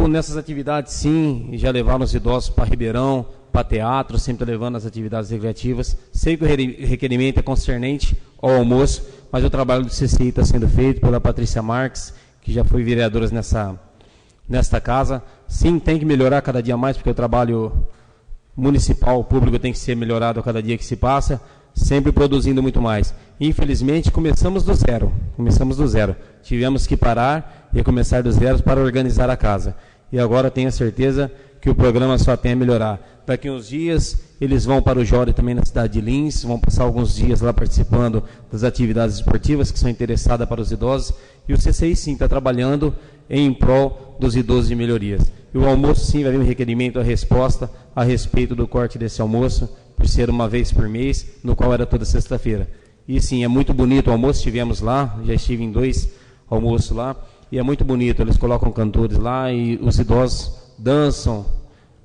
nessas atividades, sim, já levaram os idosos para Ribeirão, para teatro, sempre levando as atividades recreativas. Sei que o requerimento é concernente ao almoço, mas o trabalho do CCI está sendo feito pela Patrícia Marques, que já foi vereadora nesta casa. Sim, tem que melhorar cada dia mais, porque o trabalho municipal, público, tem que ser melhorado a cada dia que se passa, sempre produzindo muito mais. Infelizmente, começamos do zero. Tivemos que parar e começar do zero para organizar a casa. E agora tenho a certeza que o programa só tem a melhorar. Daqui uns dias, eles vão para o Jore também na cidade de Lins, vão passar alguns dias lá participando das atividades esportivas que são interessadas para os idosos. E o CCI, sim, está trabalhando em prol dos idosos de melhorias. E o almoço, sim, vai vir um requerimento, a resposta a respeito do corte desse almoço, por ser uma vez por mês, no qual era toda sexta-feira. E, sim, é muito bonito o almoço, estivemos lá, já estive em 2 almoços lá, e é muito bonito, eles colocam cantores lá e os idosos dançam,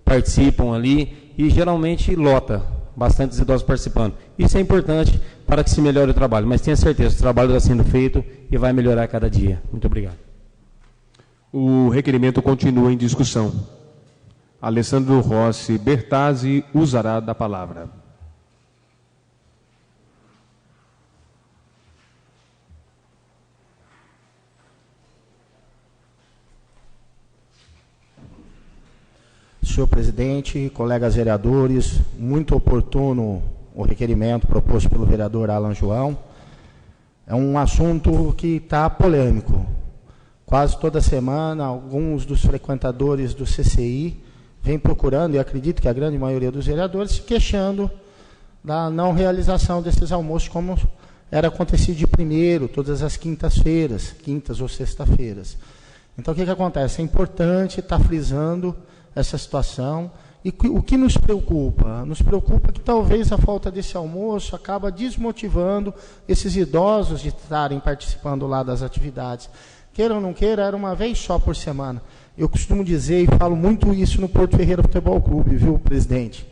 participam ali e geralmente lota, bastantes idosos participando. Isso é importante para que se melhore o trabalho, mas tenha certeza, o trabalho está sendo feito e vai melhorar a cada dia. Muito obrigado. O requerimento continua em discussão. Alessandro Rossi Bertazzi usará da palavra. Senhor presidente, colegas vereadores, muito oportuno o requerimento proposto pelo vereador Alan João. É um assunto que está polêmico. Quase toda semana, alguns dos frequentadores do CCI vêm procurando, e acredito que a grande maioria dos vereadores, se queixando da não realização desses almoços, como era acontecido de primeiro, todas as quintas-feiras, quintas ou sexta-feiras. Então, o que acontece? É importante estar frisando essa situação. E o que nos preocupa? Nos preocupa que talvez a falta desse almoço acaba desmotivando esses idosos de estarem participando lá das atividades. Queira ou não queira, era uma vez só por semana. Eu costumo dizer e falo muito isso no Porto Ferreira Futebol Clube, viu, presidente?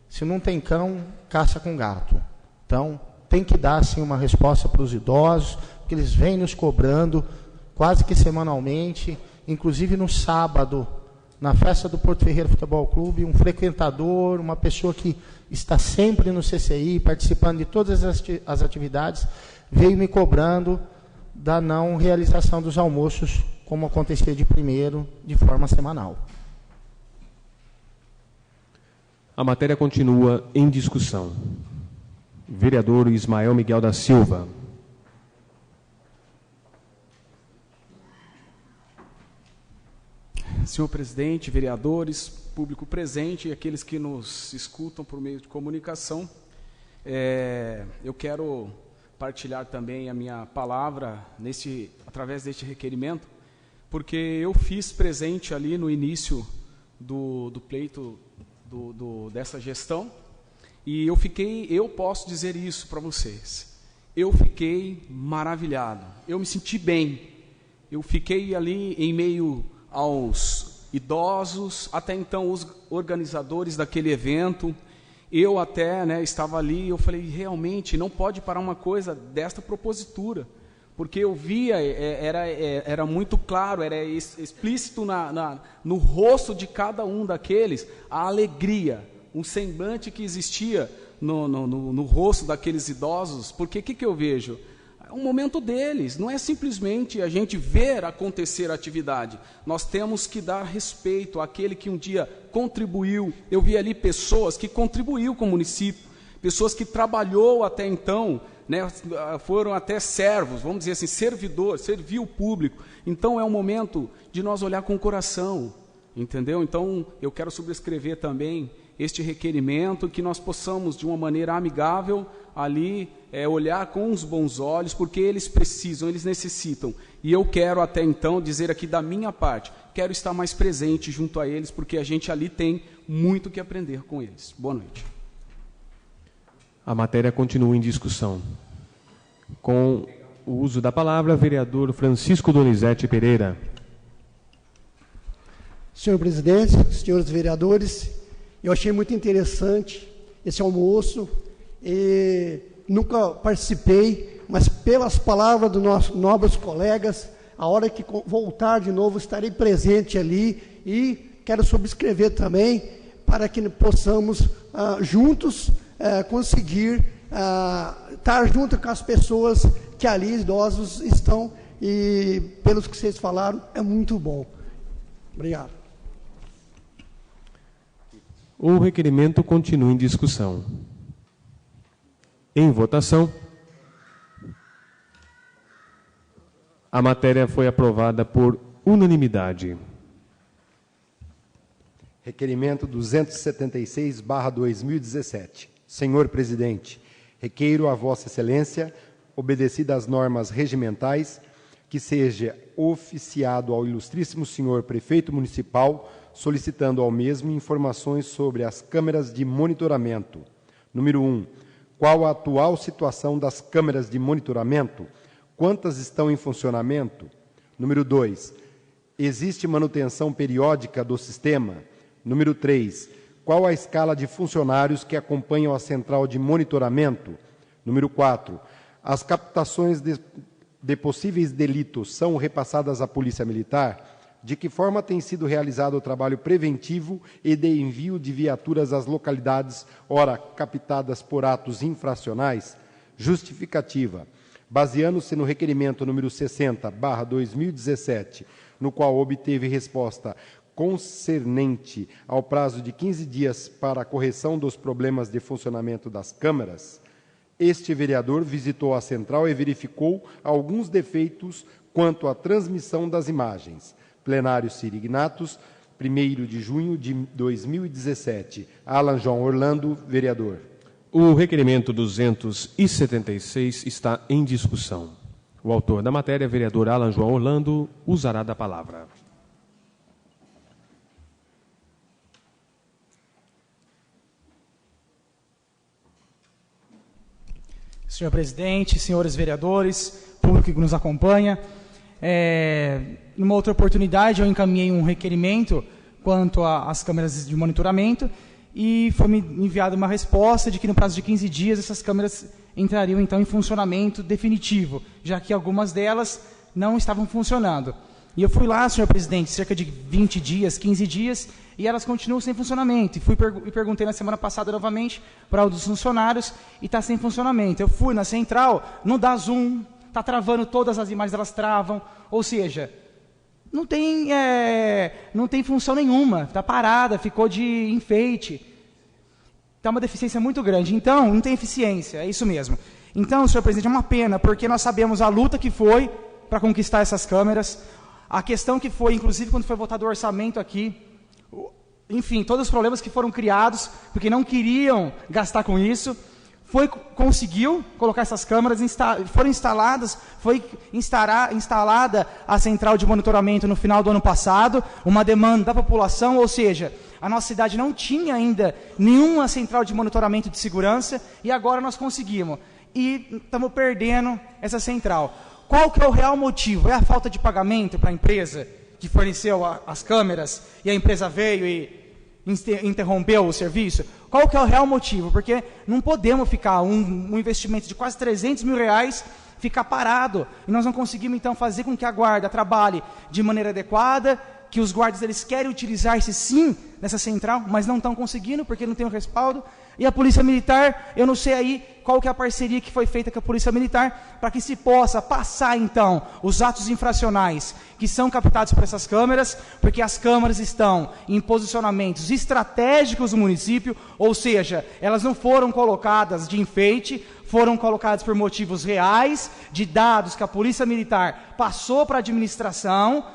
Se não tem cão, caça com gato. Então, tem que dar, sim, uma resposta para os idosos, porque eles vêm nos cobrando quase que semanalmente, inclusive no sábado, na festa do Porto Ferreira Futebol Clube, um frequentador, uma pessoa que está sempre no CCI, participando de todas as atividades, veio me cobrando da não realização dos almoços, como acontecia de primeiro, de forma semanal. A matéria continua em discussão. Vereador Ismael Miguel da Silva. Senhor presidente, vereadores, público presente e aqueles que nos escutam por meio de comunicação, eu quero partilhar também a minha palavra através deste requerimento, porque eu fiz presente ali no início do pleito dessa gestão, e eu posso dizer isso para vocês, eu fiquei maravilhado, eu me senti bem, eu fiquei ali em meio aos idosos, até então os organizadores daquele evento. Eu até estava ali e eu falei, realmente não pode parar uma coisa desta propositura, porque eu via, era muito claro, era explícito no rosto de cada um daqueles, a alegria, um semblante que existia no rosto daqueles idosos, porque o que eu vejo? É um momento deles, não é simplesmente a gente ver acontecer a atividade, nós temos que dar respeito àquele que um dia contribuiu. Eu vi ali pessoas que contribuíram com o município, pessoas que trabalhou até então, né, foram até servos, vamos dizer assim, servidor, serviu o público. Então é um momento de nós olhar com o coração, entendeu? Então eu quero subscrever também este requerimento, que nós possamos, de uma maneira amigável, ali olhar com os bons olhos, porque eles precisam, eles necessitam. E eu quero até então dizer aqui da minha parte, quero estar mais presente junto a eles, porque a gente ali tem muito que aprender com eles. Boa noite. A matéria continua em discussão. Com o uso da palavra, vereador Francisco Donizete Pereira. Senhor presidente, senhores vereadores, eu achei muito interessante esse almoço. Nunca participei, mas pelas palavras dos nossos nobres colegas, a hora que voltar de novo estarei presente ali e quero subscrever também para que possamos juntos conseguir estar junto com as pessoas que ali, idosos, estão, e pelos que vocês falaram, é muito bom. Obrigado. O requerimento continua em discussão. Em votação. A matéria foi aprovada por unanimidade. Requerimento 276/2017. Senhor presidente, requeiro a Vossa Excelência, obedecida às normas regimentais, que seja oficiado ao ilustríssimo senhor prefeito municipal, solicitando ao mesmo informações sobre as câmeras de monitoramento. Número 1. Qual a atual situação das câmeras de monitoramento? Quantas estão em funcionamento? Número 2. Existe manutenção periódica do sistema? Número 3. Qual a escala de funcionários que acompanham a central de monitoramento? Número 4. As captações de possíveis delitos são repassadas à Polícia Militar? De que forma tem sido realizado o trabalho preventivo e de envio de viaturas às localidades, ora captadas por atos infracionais? Justificativa. Baseando-se no requerimento número 60/2017, no qual obteve resposta concernente ao prazo de 15 dias para a correção dos problemas de funcionamento das câmaras, este vereador visitou a central e verificou alguns defeitos quanto à transmissão das imagens. Plenário Sirignatos, 1º de junho de 2017. Alan João Orlando, vereador. O requerimento 276 está em discussão. O autor da matéria, vereador Alan João Orlando, usará da palavra. Senhor presidente, senhores vereadores, público que nos acompanha, numa outra oportunidade eu encaminhei um requerimento quanto às câmeras de monitoramento e foi me enviada uma resposta de que no prazo de 15 dias essas câmeras entrariam então em funcionamento definitivo, já que algumas delas não estavam funcionando. E eu fui lá, senhor presidente, cerca de 20 dias, 15 dias, e elas continuam sem funcionamento. E perguntei na semana passada novamente para um dos funcionários e está sem funcionamento. Eu fui na central, não dá zoom, está travando todas as imagens, elas travam. Ou seja, não tem função nenhuma, está parada, ficou de enfeite. Está uma deficiência muito grande. Então, não tem eficiência, é isso mesmo. Então, senhor presidente, é uma pena, porque nós sabemos a luta que foi para conquistar essas câmeras, a questão que foi, inclusive, quando foi votado o orçamento aqui, enfim, todos os problemas que foram criados, porque não queriam gastar com isso, conseguiu colocar essas câmeras, foram instaladas, foi instalada a central de monitoramento no final do ano passado, uma demanda da população, ou seja, a nossa cidade não tinha ainda nenhuma central de monitoramento de segurança, e agora nós conseguimos. E estamos perdendo essa central. Qual que é o real motivo? É a falta de pagamento para a empresa que forneceu as câmeras e a empresa veio e interrompeu o serviço? Qual que é o real motivo? Porque não podemos ficar um investimento de quase 300 mil reais ficar parado. E nós não conseguimos, então, fazer com que a guarda trabalhe de maneira adequada, que os guardas eles querem utilizar-se sim nessa central, mas não estão conseguindo porque não tem o respaldo. E a Polícia Militar, eu não sei aí qual que é a parceria que foi feita com a Polícia Militar para que se possa passar, então, os atos infracionais que são captados por essas câmeras, porque as câmeras estão em posicionamentos estratégicos do município, ou seja, elas não foram colocadas de enfeite, foram colocadas por motivos reais, de dados que a Polícia Militar passou para a administração,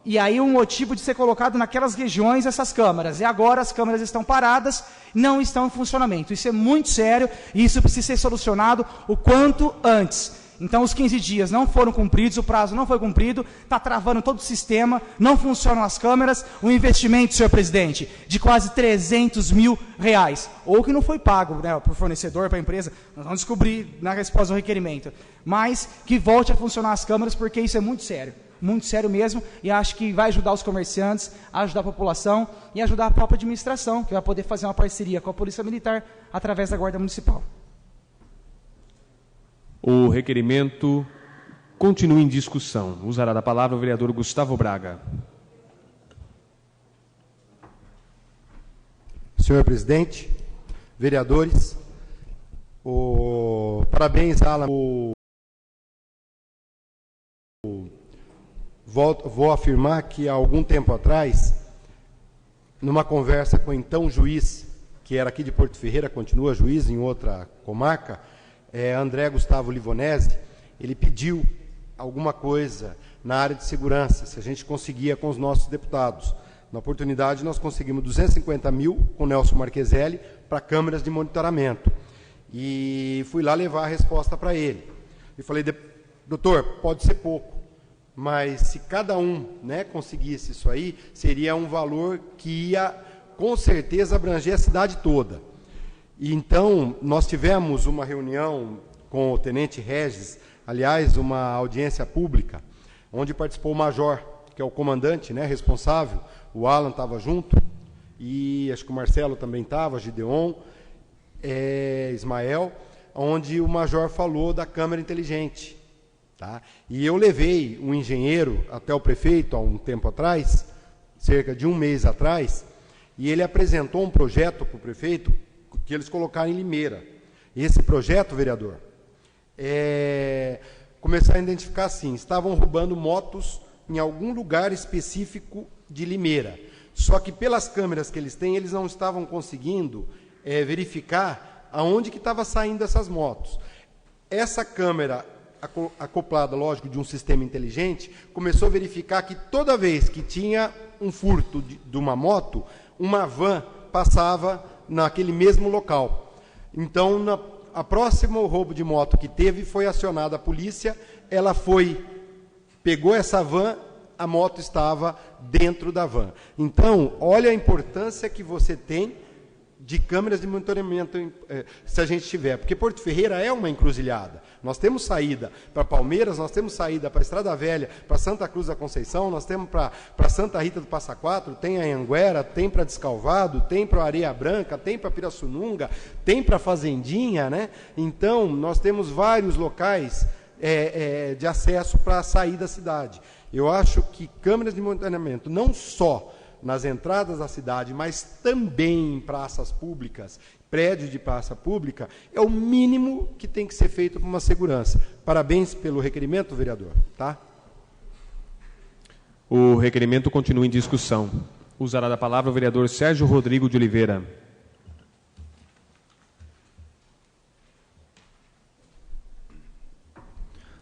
e aí um motivo de ser colocado naquelas regiões essas câmeras. E agora as câmeras estão paradas, não estão em funcionamento. Isso é muito sério e isso precisa ser solucionado o quanto antes. Então os 15 dias não foram cumpridos, o prazo não foi cumprido, está travando todo o sistema, não funcionam as câmeras, o investimento, senhor presidente, de quase R$300 mil, ou que não foi pago, né, para o fornecedor, para a empresa, nós vamos descobrir na resposta ao requerimento, mas que volte a funcionar as câmeras, porque isso é muito sério mesmo, e acho que vai ajudar os comerciantes, ajudar a população e ajudar a própria administração, que vai poder fazer uma parceria com a Polícia Militar através da Guarda Municipal. O requerimento continua em discussão. Usará da palavra o vereador Gustavo Braga. Senhor presidente, vereadores, parabéns, Alan. Vou afirmar que há algum tempo atrás, numa conversa com o então juiz, que era aqui de Porto Ferreira, continua juiz em outra comarca, André Gustavo Livonese, ele pediu alguma coisa na área de segurança, se a gente conseguia com os nossos deputados. Na oportunidade, nós conseguimos 250 mil com o Nelson Marqueselli para câmeras de monitoramento. E fui lá levar a resposta para ele. E falei, doutor, pode ser pouco, mas se cada um, né, conseguisse isso aí, seria um valor que ia, com certeza, abranger a cidade toda. E então, nós tivemos uma reunião com o Tenente Regis, aliás, uma audiência pública, onde participou o Major, que é o comandante, né, responsável, o Alan estava junto, e acho que o Marcelo também estava, Gideon, Ismael, onde o Major falou da câmera inteligente. Tá? E eu levei um engenheiro até o prefeito há um tempo atrás, cerca de um mês atrás, e ele apresentou um projeto para o prefeito que eles colocaram em Limeira. Esse projeto, vereador, começar a identificar assim, estavam roubando motos em algum lugar específico de Limeira. Só que pelas câmeras que eles têm, eles não estavam conseguindo verificar aonde que estava saindo essas motos. Essa câmera acoplada, lógico, de um sistema inteligente, começou a verificar que toda vez que tinha um furto de uma moto, uma van passava naquele mesmo local. Então, a próximo roubo de moto que teve, foi acionada a polícia, ela pegou essa van, a moto estava dentro da van. Então, olha a importância que você tem de câmeras de monitoramento, se a gente tiver, porque Porto Ferreira é uma encruzilhada. Nós temos saída para Palmeiras, nós temos saída para Estrada Velha, para Santa Cruz da Conceição, nós temos para Santa Rita do Passa Quatro, tem a Anhanguera, tem para Descalvado, tem para Areia Branca, tem para Pirassununga, tem para Fazendinha, né? Então, nós temos vários locais de acesso para sair da cidade. Eu acho que câmeras de monitoramento, não só nas entradas da cidade, mas também em praças públicas, prédios de praça pública, é o mínimo que tem que ser feito para uma segurança. Parabéns pelo requerimento, vereador. Tá? O requerimento continua em discussão. Usará da palavra o vereador Sérgio Rodrigo de Oliveira.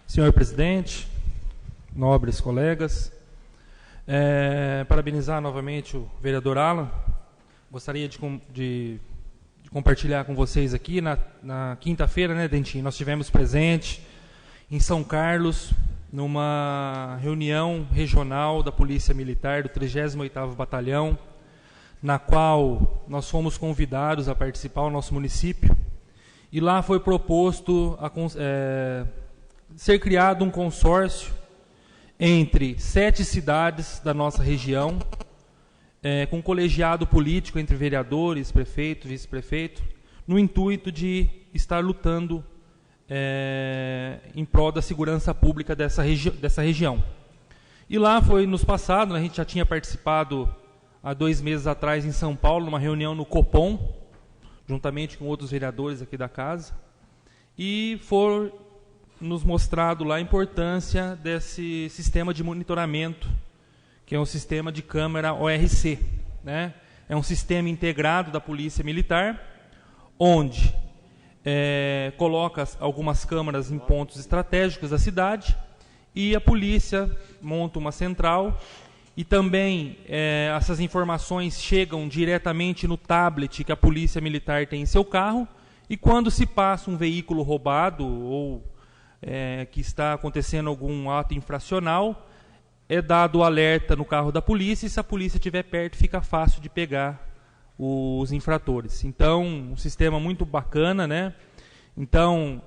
Senhor presidente, nobres colegas, parabenizar novamente o vereador Alan. Gostaria de compartilhar com vocês aqui, na quinta-feira, né, Dentinho, nós tivemos presente em São Carlos, numa reunião regional da Polícia Militar do 38º Batalhão, na qual nós fomos convidados a participar ao nosso município, e lá foi proposto ser criado um consórcio entre 7 cidades da nossa região, com um colegiado político entre vereadores, prefeito, vice-prefeito, no intuito de estar lutando em prol da segurança pública dessa região. E lá foi nos passado, a gente já tinha participado há 2 meses atrás em São Paulo, numa reunião no Copom, juntamente com outros vereadores aqui da casa, e for nos mostrado lá a importância desse sistema de monitoramento, que é um sistema de câmera ORC, né? É um sistema integrado da Polícia Militar, onde coloca algumas câmeras em pontos estratégicos da cidade e a polícia monta uma central e também essas informações chegam diretamente no tablet que a Polícia Militar tem em seu carro, e quando se passa um veículo roubado ou que está acontecendo algum ato infracional, é dado o alerta no carro da polícia, e se a polícia estiver perto, fica fácil de pegar os infratores. Então, um sistema muito bacana, né? Então,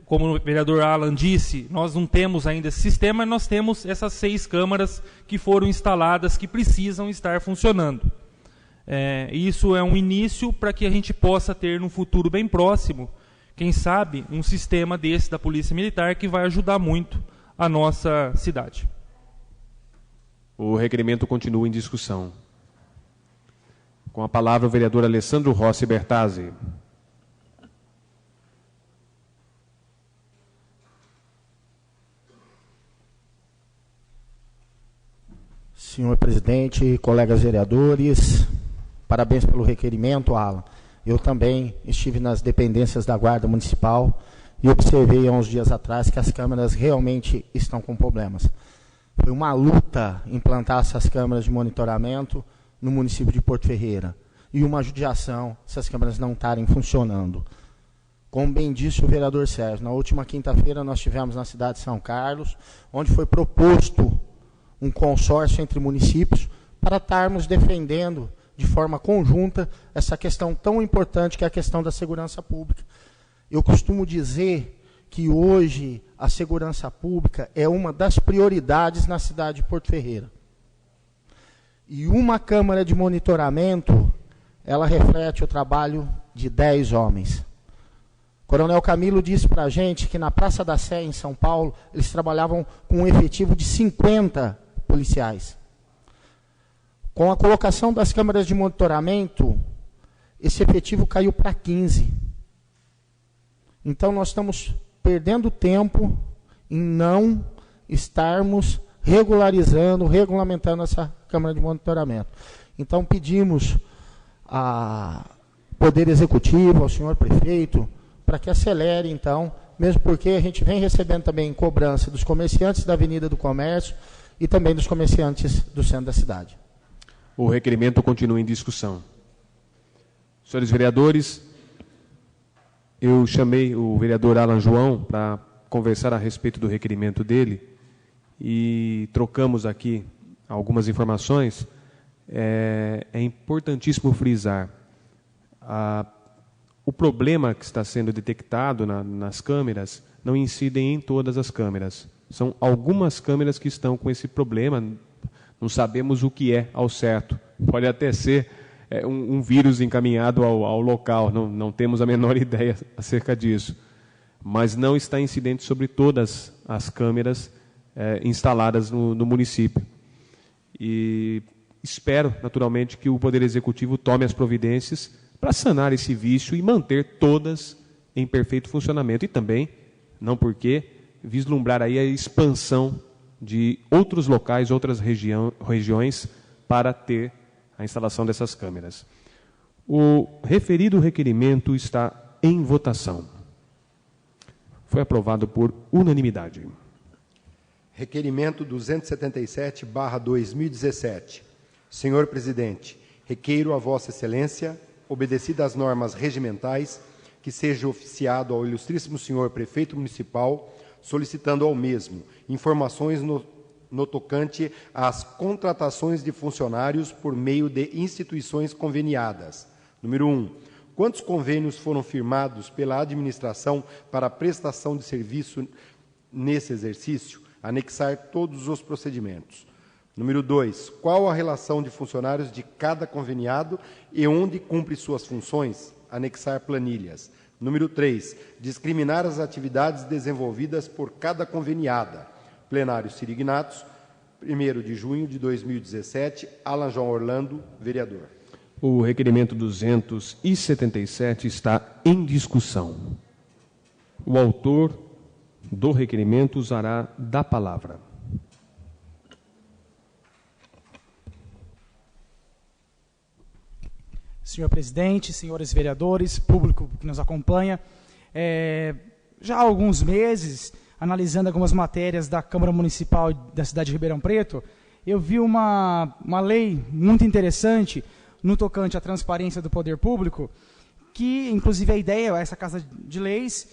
como o vereador Alan disse, nós não temos ainda esse sistema, nós temos essas 6 câmaras que foram instaladas, que precisam estar funcionando. Isso é um início para que a gente possa ter, num futuro bem próximo, quem sabe, um sistema desse da Polícia Militar que vai ajudar muito a nossa cidade. O requerimento continua em discussão. Com a palavra o vereador Alessandro Rossi Bertazzi. Senhor presidente, colegas vereadores, parabéns pelo requerimento, Alan. Eu também estive nas dependências da Guarda Municipal e observei há uns dias atrás que as câmeras realmente estão com problemas. Foi uma luta implantar essas câmeras de monitoramento no município de Porto Ferreira, e uma judiação se as câmeras não estarem funcionando. Como bem disse o vereador Sérgio, na última quinta-feira nós tivemos na cidade de São Carlos, onde foi proposto um consórcio entre municípios para estarmos defendendo de forma conjunta essa questão tão importante que é a questão da segurança pública. Eu costumo dizer que hoje a segurança pública é uma das prioridades na cidade de Porto Ferreira. E uma câmara de monitoramento, ela reflete o trabalho de 10 homens. Coronel Camilo disse para a gente que na Praça da Sé, em São Paulo, eles trabalhavam com um efetivo de 50 policiais. Com a colocação das câmeras de monitoramento, esse efetivo caiu para 15. Então, nós estamos perdendo tempo em não estarmos regulamentando essa câmara de monitoramento. Então, pedimos ao Poder Executivo, ao senhor prefeito, para que acelere, então, mesmo porque a gente vem recebendo também cobrança dos comerciantes da Avenida do Comércio e também dos comerciantes do centro da cidade. O requerimento continua em discussão. Senhores vereadores, eu chamei o vereador Alan João para conversar a respeito do requerimento dele e trocamos aqui algumas informações. É importantíssimo frisar o problema que está sendo detectado nas câmeras não incidem em todas as câmeras. São algumas câmeras que estão com esse problema. Não sabemos o que é ao certo. Pode até ser um vírus encaminhado ao local. Não temos a menor ideia acerca disso. Mas não está incidente sobre todas as câmeras instaladas no município. E espero, naturalmente, que o Poder Executivo tome as providências para sanar esse vício e manter todas em perfeito funcionamento. E também, não porque, vislumbrar aí a expansão de outros locais, outras regiões, para ter a instalação dessas câmeras. O referido requerimento está em votação. Foi aprovado por unanimidade. Requerimento 277/2017. Senhor presidente, requeiro a Vossa Excelência, obedecida às normas regimentais, que seja oficiado ao ilustríssimo senhor prefeito municipal, solicitando ao mesmo informações no tocante às contratações de funcionários por meio de instituições conveniadas. Número 1. Quantos convênios foram firmados pela administração para a prestação de serviço nesse exercício? Anexar todos os procedimentos. Número 2. Qual a relação de funcionários de cada conveniado e onde cumpre suas funções? Anexar planilhas. Número 3. Discriminar as atividades desenvolvidas por cada conveniada. Plenário Sirignatos, 1º de junho de 2017, Alan João Orlando, vereador. O requerimento 277 está em discussão. O autor do requerimento usará da palavra. Senhor presidente, senhores vereadores, público que nos acompanha, já há alguns meses, analisando algumas matérias da Câmara Municipal da cidade de Ribeirão Preto, eu vi uma lei muito interessante no tocante à transparência do poder público, que, inclusive, a ideia, essa Casa de Leis,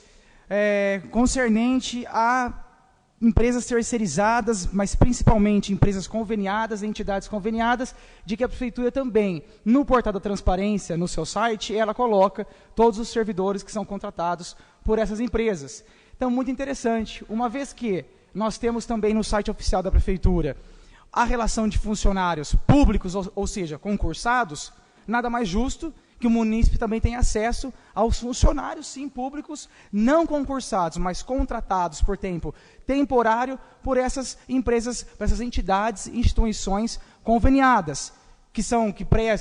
concernente a empresas terceirizadas, mas principalmente empresas conveniadas, entidades conveniadas, de que a Prefeitura também, no portal da transparência, no seu site, ela coloca todos os servidores que são contratados por essas empresas. Então, muito interessante, uma vez que nós temos também no site oficial da Prefeitura a relação de funcionários públicos, ou seja, concursados, nada mais justo que o munícipe também tenha acesso aos funcionários, sim, públicos, não concursados, mas contratados por tempo temporário por essas empresas, por essas entidades e instituições conveniadas, que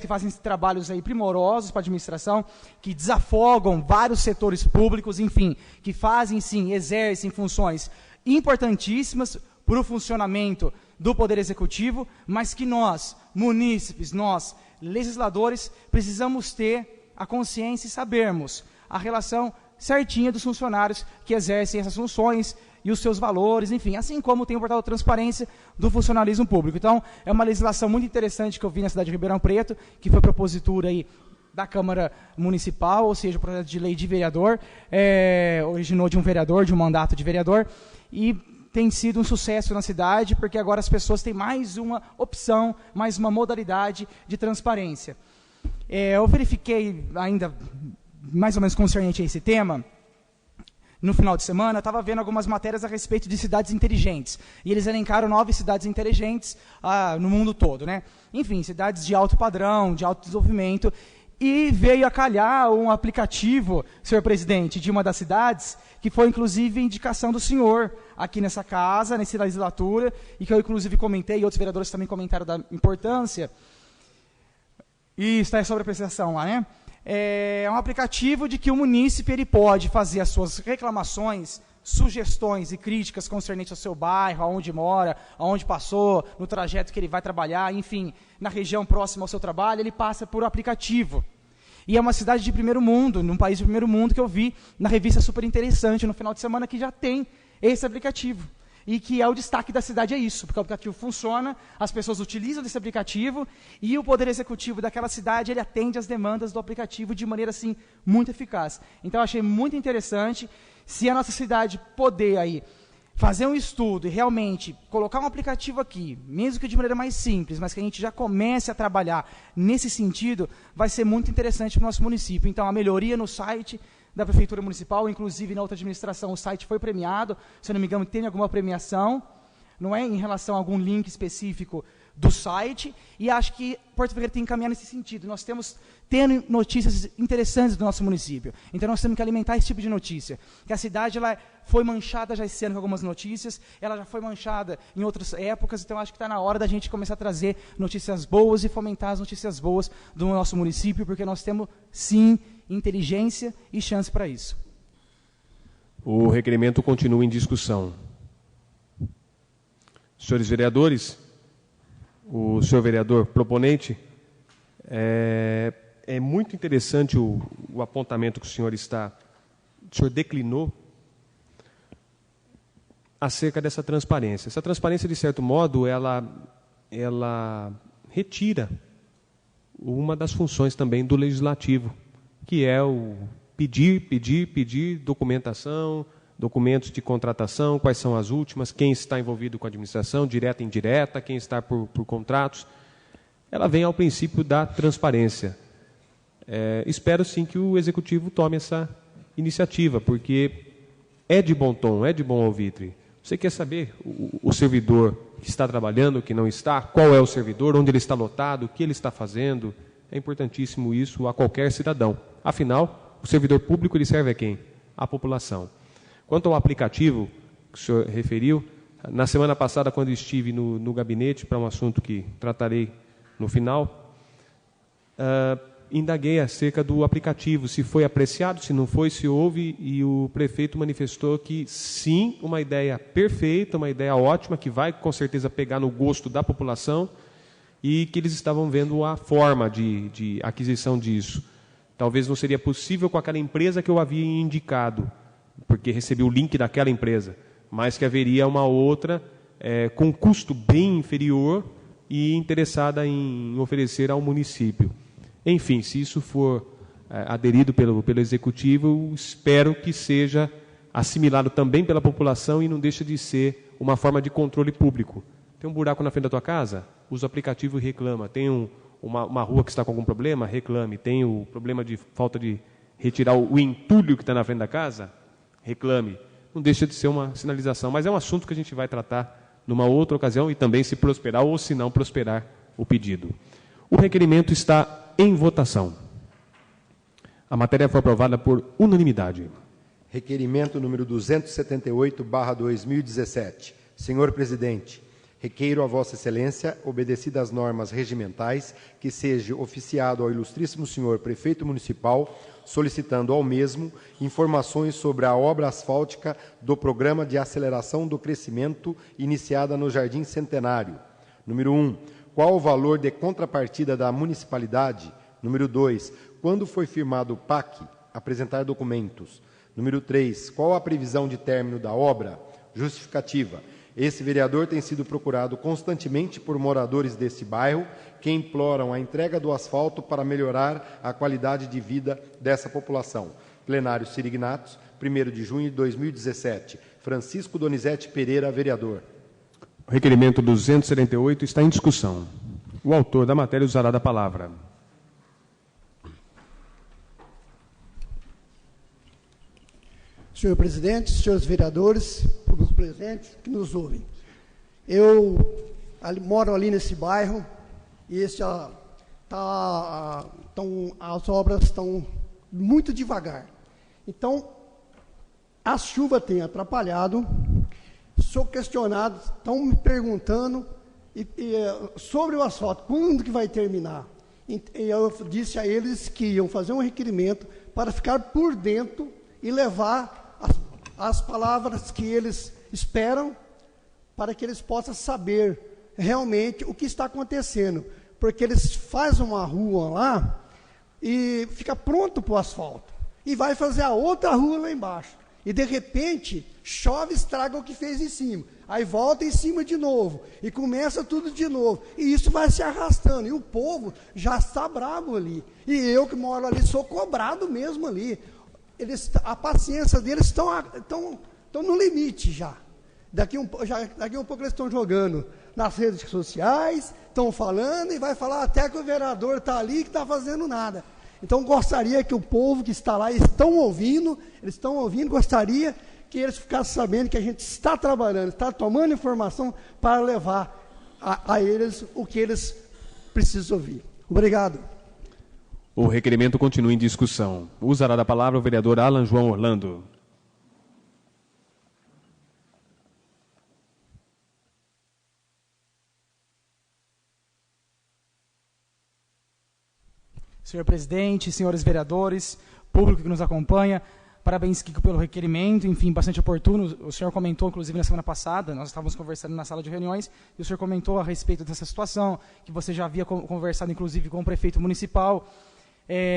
fazem trabalhos aí primorosos para a administração, que desafogam vários setores públicos, enfim, que fazem, sim, exercem funções importantíssimas para o funcionamento do Poder Executivo, mas que nós, munícipes, nós, legisladores, precisamos ter a consciência e sabermos a relação certinha dos funcionários que exercem essas funções e os seus valores, enfim, assim como tem o portal de transparência do funcionalismo público. Então, é uma legislação muito interessante que eu vi na cidade de Ribeirão Preto, que foi propositura aí da Câmara Municipal, ou seja, o projeto de lei de vereador, originou de um vereador, de um mandato de vereador, e tem sido um sucesso na cidade, porque agora as pessoas têm mais uma opção, mais uma modalidade de transparência. Eu verifiquei ainda, mais ou menos concernente a esse tema, no final de semana, eu estava vendo algumas matérias a respeito de cidades inteligentes, e eles elencaram 9 cidades inteligentes no mundo todo, né? Enfim, cidades de alto padrão, de alto desenvolvimento, e veio a calhar um aplicativo, senhor presidente, de uma das cidades, que foi inclusive indicação do senhor aqui nessa casa, nessa legislatura, e que eu inclusive comentei, e outros vereadores também comentaram da importância, e está sobre a apreciação lá, né? É um aplicativo de que o munícipe ele pode fazer as suas reclamações, sugestões e críticas concernentes ao seu bairro, aonde mora, aonde passou, no trajeto que ele vai trabalhar, enfim, na região próxima ao seu trabalho, ele passa por aplicativo. E é uma cidade de primeiro mundo, num país de primeiro mundo, que eu vi na revista Super Interessante, no final de semana, que já tem esse aplicativo. E que é o destaque da cidade, é isso, porque o aplicativo funciona, as pessoas utilizam desse aplicativo, e o Poder Executivo daquela cidade, ele atende às demandas do aplicativo de maneira, assim, muito eficaz. Então, eu achei muito interessante. Se a nossa cidade poder aí fazer um estudo e realmente colocar um aplicativo aqui, mesmo que de maneira mais simples, mas que a gente já comece a trabalhar nesse sentido, vai ser muito interessante para o nosso município. Então, a melhoria no site da Prefeitura Municipal, inclusive na outra administração, o site foi premiado, se eu não me engano, tem alguma premiação, não é, em relação a algum link específico do site, e acho que Porto Ferreira tem que caminhar nesse sentido. Nós temos tendo notícias interessantes do nosso município, então nós temos que alimentar esse tipo de notícia, que a cidade ela foi manchada já esse ano com algumas notícias, ela já foi manchada em outras épocas, então acho que está na hora da gente começar a trazer notícias boas e fomentar as notícias boas do nosso município, porque nós temos, sim, inteligência e chance para isso. O requerimento continua em discussão. Senhores vereadores, o senhor vereador proponente, é muito interessante o apontamento que o senhor declinou acerca dessa transparência. Essa transparência, de certo modo, ela retira uma das funções também do legislativo, que é o pedir documentação, documentos de contratação, quais são as últimas, quem está envolvido com a administração, direta e indireta, quem está por contratos. Ela vem ao princípio da transparência. Espero, sim, que o Executivo tome essa iniciativa, porque é de bom tom, é de bom alvitre. Você quer saber o servidor que está trabalhando, que não está, qual é o servidor, onde ele está lotado, o que ele está fazendo. É importantíssimo isso a qualquer cidadão. Afinal, o servidor público ele serve a quem? A população. Quanto ao aplicativo que o senhor referiu, na semana passada, quando estive no gabinete, para um assunto que tratarei no final, indaguei acerca do aplicativo, se foi apreciado, se não foi, se houve, e o prefeito manifestou que sim, uma ideia perfeita, uma ideia ótima, que vai com certeza pegar no gosto da população, e que eles estavam vendo a forma de aquisição disso. Talvez não seria possível com aquela empresa que eu havia indicado, porque recebi o link daquela empresa, mas que haveria uma outra com custo bem inferior e interessada em oferecer ao município. Enfim, se isso for aderido pelo Executivo, eu espero que seja assimilado também pela população e não deixe de ser uma forma de controle público. Tem um buraco na frente da tua casa? Usa o aplicativo e reclama. Tem uma rua que está com algum problema? Reclame. Tem o problema de falta de retirar o entulho que está na frente da casa? Reclame. Não deixa de ser uma sinalização, mas é um assunto que a gente vai tratar numa outra ocasião e também se prosperar ou se não prosperar o pedido. O requerimento está em votação. A matéria foi aprovada por unanimidade. Requerimento número 278/2017. Senhor presidente, requeiro a Vossa Excelência, obedecidas as normas regimentais, que seja oficiado ao ilustríssimo senhor prefeito municipal, solicitando ao mesmo informações sobre a obra asfáltica do Programa de Aceleração do Crescimento iniciada no Jardim Centenário. Número 1. Qual o valor de contrapartida da municipalidade? Número 2. Quando foi firmado o PAC? Apresentar documentos. Número 3. Qual a previsão de término da obra? Justificativa. Esse vereador tem sido procurado constantemente por moradores deste bairro que imploram a entrega do asfalto para melhorar a qualidade de vida dessa população. Plenário Sirignatos, 1º de junho de 2017. Francisco Donizete Pereira, vereador. O requerimento 278 está em discussão. O autor da matéria usará da palavra. Senhor presidente, senhores vereadores, públicos presentes que nos ouvem. Eu moro ali nesse bairro e as obras estão muito devagar. Então, a chuva tem atrapalhado. Sou questionado, estão me perguntando sobre o asfalto, quando que vai terminar? E eu disse a eles que iam fazer um requerimento para ficar por dentro e levar as palavras que eles esperam para que eles possam saber realmente o que está acontecendo. Porque eles fazem uma rua lá e fica pronto para o asfalto. E vai fazer a outra rua lá embaixo. E, de repente, chove e estraga o que fez em cima. Aí volta em cima de novo. E começa tudo de novo. E isso vai se arrastando. E o povo já está bravo ali. E eu que moro ali sou cobrado mesmo ali. A paciência deles estão no limite já. Daqui um pouco eles estão jogando nas redes sociais, estão falando e vai falar até que o vereador está ali que está fazendo nada. Então, gostaria que o povo que está lá, eles estão ouvindo, gostaria que eles ficassem sabendo que a gente está trabalhando, está tomando informação para levar a eles o que eles precisam ouvir. Obrigado. O requerimento continua em discussão. Usará da palavra o vereador Alan João Orlando. Senhor presidente, senhores vereadores, público que nos acompanha, parabéns, Kiko, pelo requerimento, enfim, bastante oportuno. O senhor comentou, inclusive, na semana passada, nós estávamos conversando na sala de reuniões, e o senhor comentou a respeito dessa situação, que você já havia conversado, inclusive, com o prefeito municipal.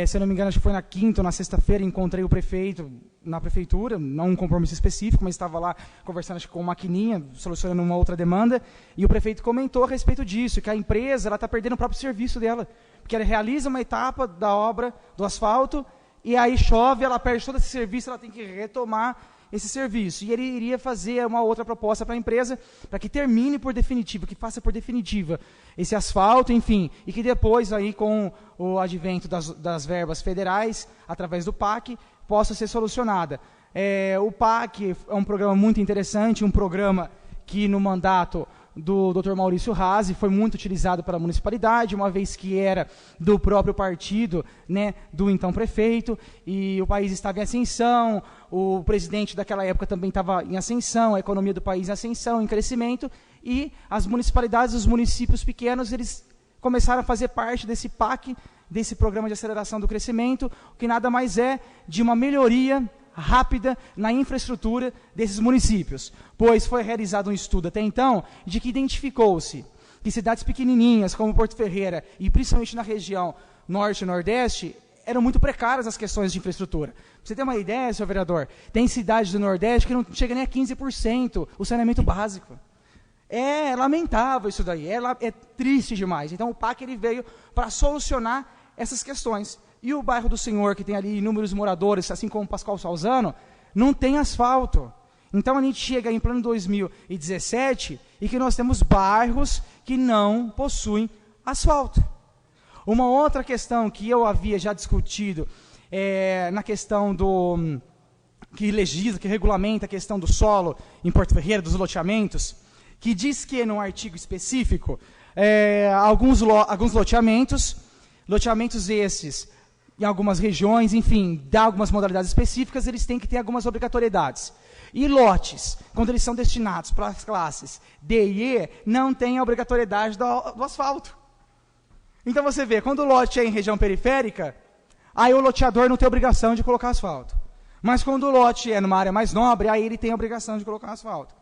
Se eu não me engano, acho que foi na quinta ou na sexta-feira, encontrei o prefeito na prefeitura, não um compromisso específico, mas estava lá conversando acho, com maquininha, solucionando uma outra demanda, e o prefeito comentou a respeito disso, que a empresa está perdendo o próprio serviço dela, porque ela realiza uma etapa da obra do asfalto, e aí chove, ela perde todo esse serviço, ela tem que retomar esse serviço. E ele iria fazer uma outra proposta para a empresa, para que termine por definitivo, que faça por definitiva esse asfalto, enfim, e que depois, aí, com o advento das verbas federais, através do PAC, possa ser solucionada. O PAC é um programa muito interessante, um programa que no mandato do Dr. Maurício Razzi foi muito utilizado pela municipalidade, uma vez que era do próprio partido, né, do então prefeito, e o país estava em ascensão, o presidente daquela época também estava em ascensão, a economia do país em ascensão, em crescimento, e as municipalidades, os municípios pequenos, eles começaram a fazer parte desse PAC desse programa de aceleração do crescimento, que nada mais é de uma melhoria rápida na infraestrutura desses municípios, pois foi realizado um estudo até então de que identificou-se que cidades pequenininhas como Porto Ferreira e principalmente na região norte e nordeste eram muito precárias as questões de infraestrutura. Pra você ter uma ideia, senhor vereador, tem cidades do nordeste que não chega nem a 15% o saneamento básico. É lamentável isso daí, é triste demais. Então o PAC ele veio para solucionar essas questões. E o bairro do Senhor, que tem ali inúmeros moradores, assim como o Pascoal Salzano, não tem asfalto. Então a gente chega em plano 2017 e que nós temos bairros que não possuem asfalto. Uma outra questão que eu havia já discutido na questão que legisla, que regulamenta a questão do solo em Porto Ferreira, dos loteamentos, que diz que num artigo específico, alguns loteamentos esses, em algumas regiões, enfim, dá algumas modalidades específicas, eles têm que ter algumas obrigatoriedades. E lotes, quando eles são destinados para as classes D e E, não tem a obrigatoriedade do asfalto. Então você vê, quando o lote é em região periférica, aí o loteador não tem obrigação de colocar asfalto. Mas quando o lote é numa área mais nobre, aí ele tem a obrigação de colocar asfalto.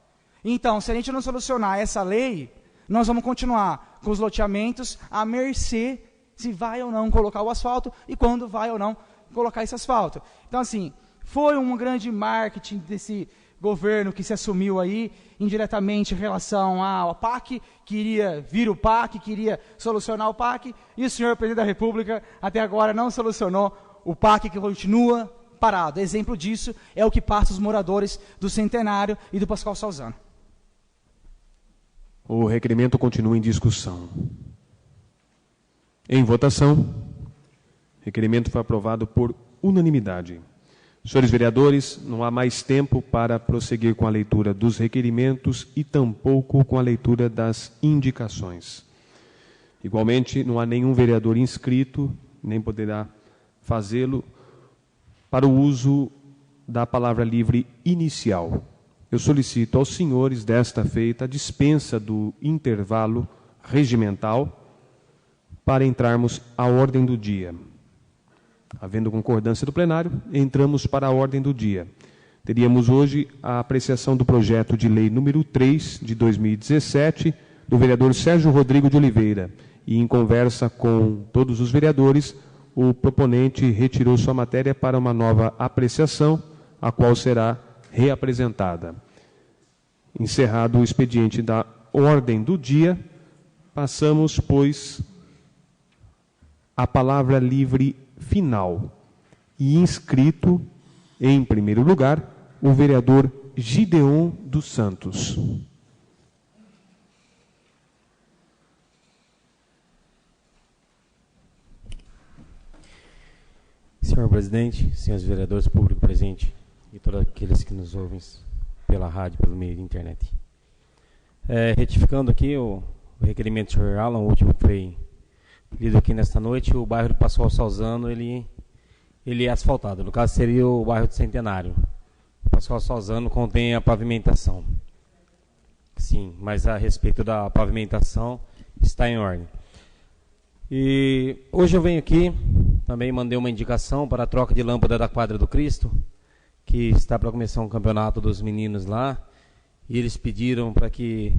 Então, se a gente não solucionar essa lei, nós vamos continuar com os loteamentos à mercê se vai ou não colocar o asfalto e quando vai ou não colocar esse asfalto. Então, assim, foi um grande marketing desse governo que se assumiu aí, indiretamente em relação ao PAC, queria vir o PAC, queria solucionar o PAC, e o senhor presidente da República até agora não solucionou o PAC, que continua parado. Exemplo disso é o que passa os moradores do Centenário e do Pascoal Salzano. O requerimento continua em discussão. Em votação, o requerimento foi aprovado por unanimidade. Senhores vereadores, não há mais tempo para prosseguir com a leitura dos requerimentos e tampouco com a leitura das indicações. Igualmente, não há nenhum vereador inscrito, nem poderá fazê-lo, para o uso da palavra livre inicial. Eu solicito aos senhores, desta feita, a dispensa do intervalo regimental para entrarmos à ordem do dia. Havendo concordância do plenário, entramos para a ordem do dia. Teríamos hoje a apreciação do projeto de lei número 3 de 2017, do vereador Sérgio Rodrigo de Oliveira. E em conversa com todos os vereadores, o proponente retirou sua matéria para uma nova apreciação, a qual será reapresentada. Encerrado o expediente da ordem do dia, passamos, pois, à palavra livre final. E inscrito, em primeiro lugar, o vereador Gideon dos Santos. Senhor presidente, senhores vereadores, público presente e todos aqueles que nos ouvem pela rádio, pelo meio da internet. Retificando aqui o requerimento do senhor Alan, o último que foi lido aqui nesta noite, o bairro do Pascoal Salzano, ele é asfaltado. No caso, seria o bairro do Centenário. O Pascoal Salzano contém a pavimentação. Sim, mas a respeito da pavimentação está em ordem. E hoje eu venho aqui, também mandei uma indicação para a troca de lâmpada da Quadra do Cristo, que está para começar um campeonato dos meninos lá, e eles pediram para que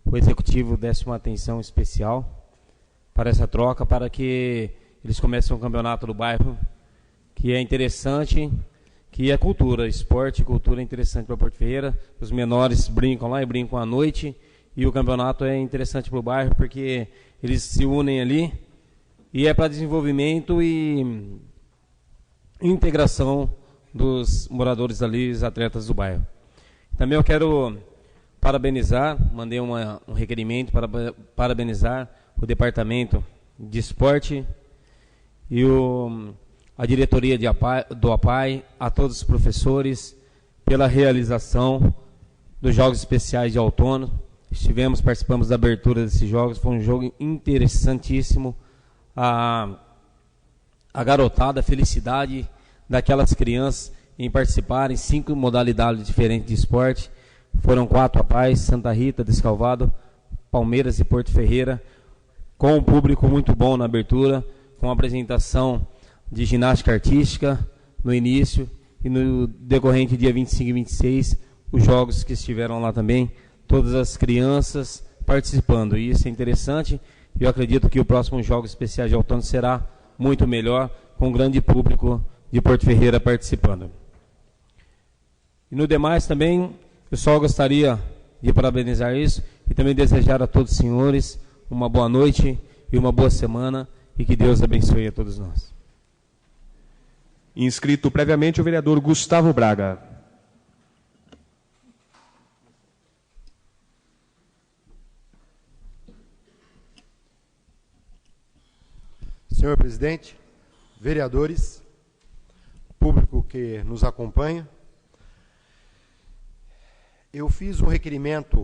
o executivo desse uma atenção especial para essa troca, para que eles comecem um campeonato do bairro, que é interessante, que é cultura, esporte e cultura é interessante para Porto Ferreira. Os menores brincam lá e brincam à noite, e o campeonato é interessante para o bairro, porque eles se unem ali, e é para desenvolvimento e integração dos moradores ali, os atletas do bairro. Também eu quero parabenizar, mandei um requerimento para parabenizar o Departamento de Esporte e a diretoria do APAI, a todos os professores, pela realização dos Jogos Especiais de Outono. Participamos da abertura desses jogos, foi um jogo interessantíssimo. A garotada, a felicidade daquelas crianças em participarem, 5 modalidades diferentes de esporte. Foram 4 APAIs, Santa Rita, Descalvado, Palmeiras e Porto Ferreira, com um público muito bom na abertura. com a apresentação de ginástica artística no início e no decorrente dia 25 e 26, os jogos que estiveram lá também, todas as crianças participando. E isso é interessante. Eu acredito que o próximo Jogos Especiais de Outono será muito melhor, com um grande público de Porto Ferreira participando. E no demais também, eu só gostaria de parabenizar isso e também desejar a todos os senhores uma boa noite e uma boa semana e que Deus abençoe a todos nós. Inscrito previamente o vereador Gustavo Braga. Senhor presidente, vereadores, público que nos acompanha, eu fiz um requerimento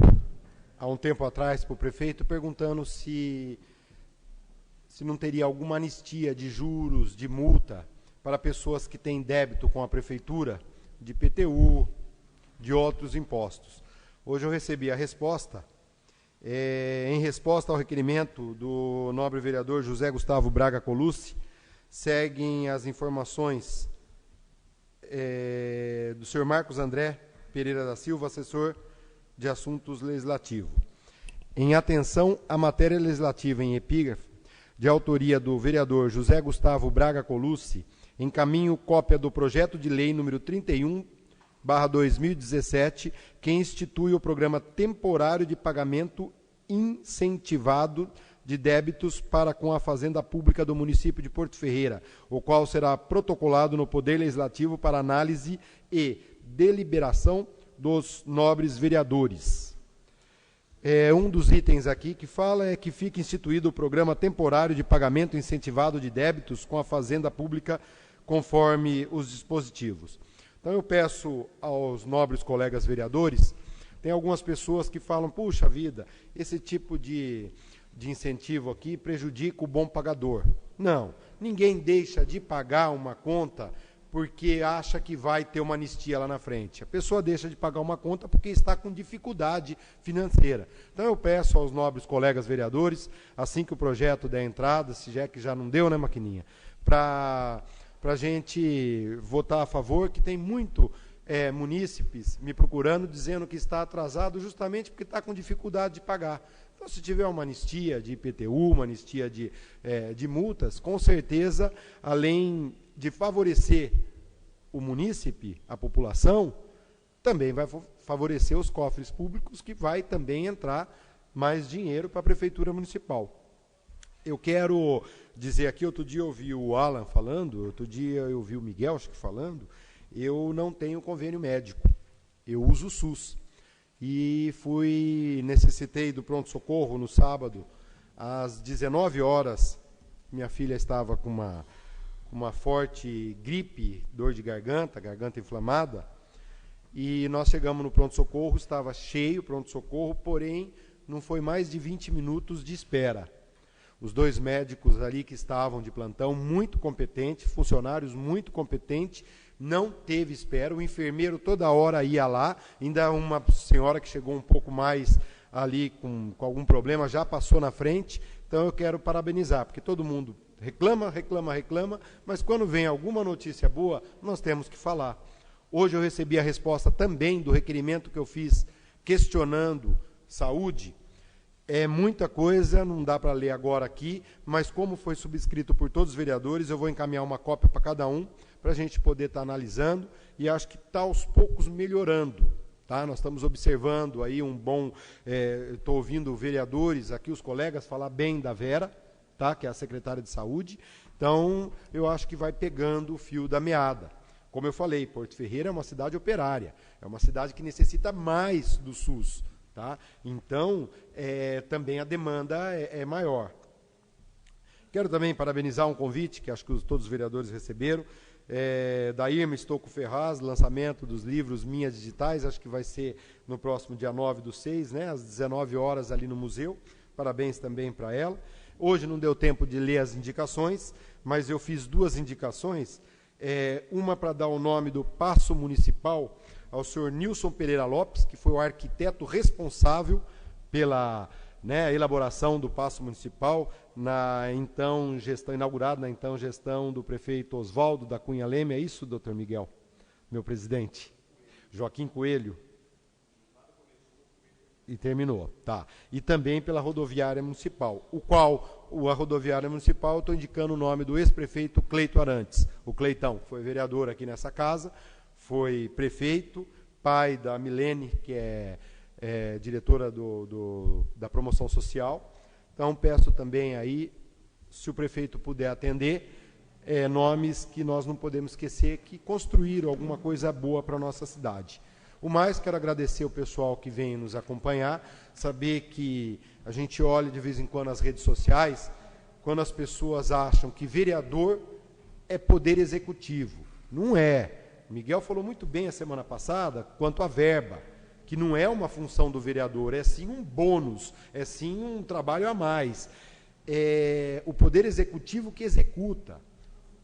há um tempo atrás para o prefeito perguntando se não teria alguma anistia de juros, de multa, para pessoas que têm débito com a prefeitura, de IPTU, de outros impostos. Hoje eu recebi a resposta, em resposta ao requerimento do nobre vereador José Gustavo Braga Colucci, seguem as informações do senhor Marcos André Pereira da Silva, assessor de assuntos legislativos. Em atenção à matéria legislativa em epígrafe, de autoria do vereador José Gustavo Braga Colucci, encaminho cópia do projeto de lei número 31/2017, que institui o programa temporário de pagamento incentivado de débitos para com a Fazenda Pública do município de Porto Ferreira, o qual será protocolado no Poder Legislativo para análise e deliberação dos nobres vereadores. Um dos itens aqui que fala é que fica instituído o programa temporário de pagamento incentivado de débitos com a Fazenda Pública, conforme os dispositivos. Então eu peço aos nobres colegas vereadores, tem algumas pessoas que falam, puxa vida, esse tipo de incentivo aqui prejudica o bom pagador. Não, ninguém deixa de pagar uma conta porque acha que vai ter uma anistia lá na frente. A pessoa deixa de pagar uma conta porque está com dificuldade financeira. Então eu peço aos nobres colegas vereadores, assim que o projeto der entrada, se já que já não deu, né, maquininha, para a gente votar a favor, que tem muito munícipes me procurando, dizendo que está atrasado justamente porque está com dificuldade de pagar. Então, se tiver uma anistia de IPTU, uma anistia de multas, com certeza, além de favorecer o munícipe, a população, também vai favorecer os cofres públicos, que vai também entrar mais dinheiro para a Prefeitura Municipal. Eu quero dizer aqui, outro dia eu ouvi o Alan falando, outro dia eu ouvi o Miguel falando, eu não tenho convênio médico, eu uso o SUS. E necessitei do pronto-socorro no sábado, às 19 horas, minha filha estava com uma forte gripe, dor de garganta inflamada, e nós chegamos no pronto-socorro, estava cheio o pronto-socorro, porém, não foi mais de 20 minutos de espera. Os dois médicos ali que estavam de plantão, muito competentes, funcionários muito competentes, não teve espera, o enfermeiro toda hora ia lá, ainda uma senhora que chegou um pouco mais ali com algum problema, já passou na frente. Então eu quero parabenizar, porque todo mundo reclama, mas quando vem alguma notícia boa, nós temos que falar. Hoje eu recebi a resposta também do requerimento que eu fiz questionando saúde. É muita coisa, não dá para ler agora aqui, mas como foi subscrito por todos os vereadores, eu vou encaminhar uma cópia para cada um, para a gente poder estar analisando, e acho que está aos poucos melhorando. Tá? Nós estamos observando aí um bom... Estou ouvindo vereadores aqui, os colegas, falar bem da Vera, tá? Que é a secretária de saúde. Então, eu acho que vai pegando o fio da meada. Como eu falei, Porto Ferreira é uma cidade operária, é uma cidade que necessita mais do SUS. Tá? Então, também a demanda é maior. Quero também parabenizar um convite, que acho que todos os vereadores receberam, da Irma Estouco Ferraz, lançamento dos livros Minhas Digitais, acho que vai ser no próximo dia 9/6, né, às 19 horas ali no museu. Parabéns também para ela. Hoje não deu tempo de ler as indicações, mas eu fiz duas indicações, uma para dar o nome do Paço Municipal ao senhor Nilson Pereira Lopes, que foi o arquiteto responsável né, a elaboração do passo municipal, inaugurado na então gestão do prefeito Oswaldo da Cunha Leme, é isso, doutor Miguel, meu presidente? Joaquim Coelho. E terminou, tá. E também pela rodoviária municipal, a rodoviária municipal, eu estou indicando o nome do ex-prefeito Cleito Arantes. O Cleitão foi vereador aqui nessa casa, foi prefeito, pai da Milene, que é diretora da promoção social. Então, peço também aí, se o prefeito puder atender, nomes que nós não podemos esquecer, que construíram alguma coisa boa para a nossa cidade. O mais, quero agradecer o pessoal que vem nos acompanhar, saber que a gente olha de vez em quando as redes sociais, quando as pessoas acham que vereador é poder executivo. Não é. Miguel falou muito bem a semana passada quanto à verba, que não é uma função do vereador, é sim um bônus, é sim um trabalho a mais. É o poder executivo que executa.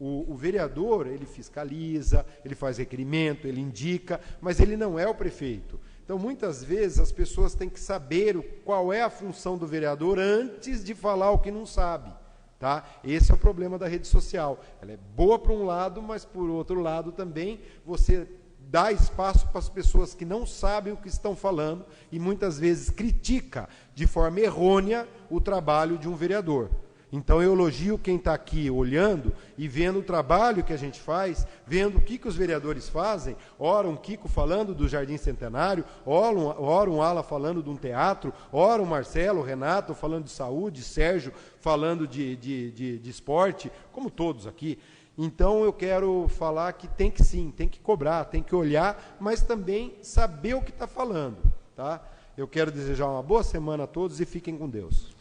O vereador, ele fiscaliza, ele faz requerimento, ele indica, mas ele não é o prefeito. Então, muitas vezes, as pessoas têm que saber qual é a função do vereador antes de falar o que não sabe. Tá? Esse é o problema da rede social. Ela é boa por um lado, mas, por outro lado, também você dá espaço para as pessoas que não sabem o que estão falando e, muitas vezes, critica de forma errônea o trabalho de um vereador. Então, eu elogio quem está aqui olhando e vendo o trabalho que a gente faz, vendo o que os vereadores fazem, ora um Kiko falando do Jardim Centenário, ora um Ala falando de um teatro, ora um Marcelo, Renato falando de saúde, Sérgio falando de esporte, como todos aqui. Então, eu quero falar que tem que sim, tem que cobrar, tem que olhar, mas também saber o que está falando. Tá? Eu quero desejar uma boa semana a todos e fiquem com Deus.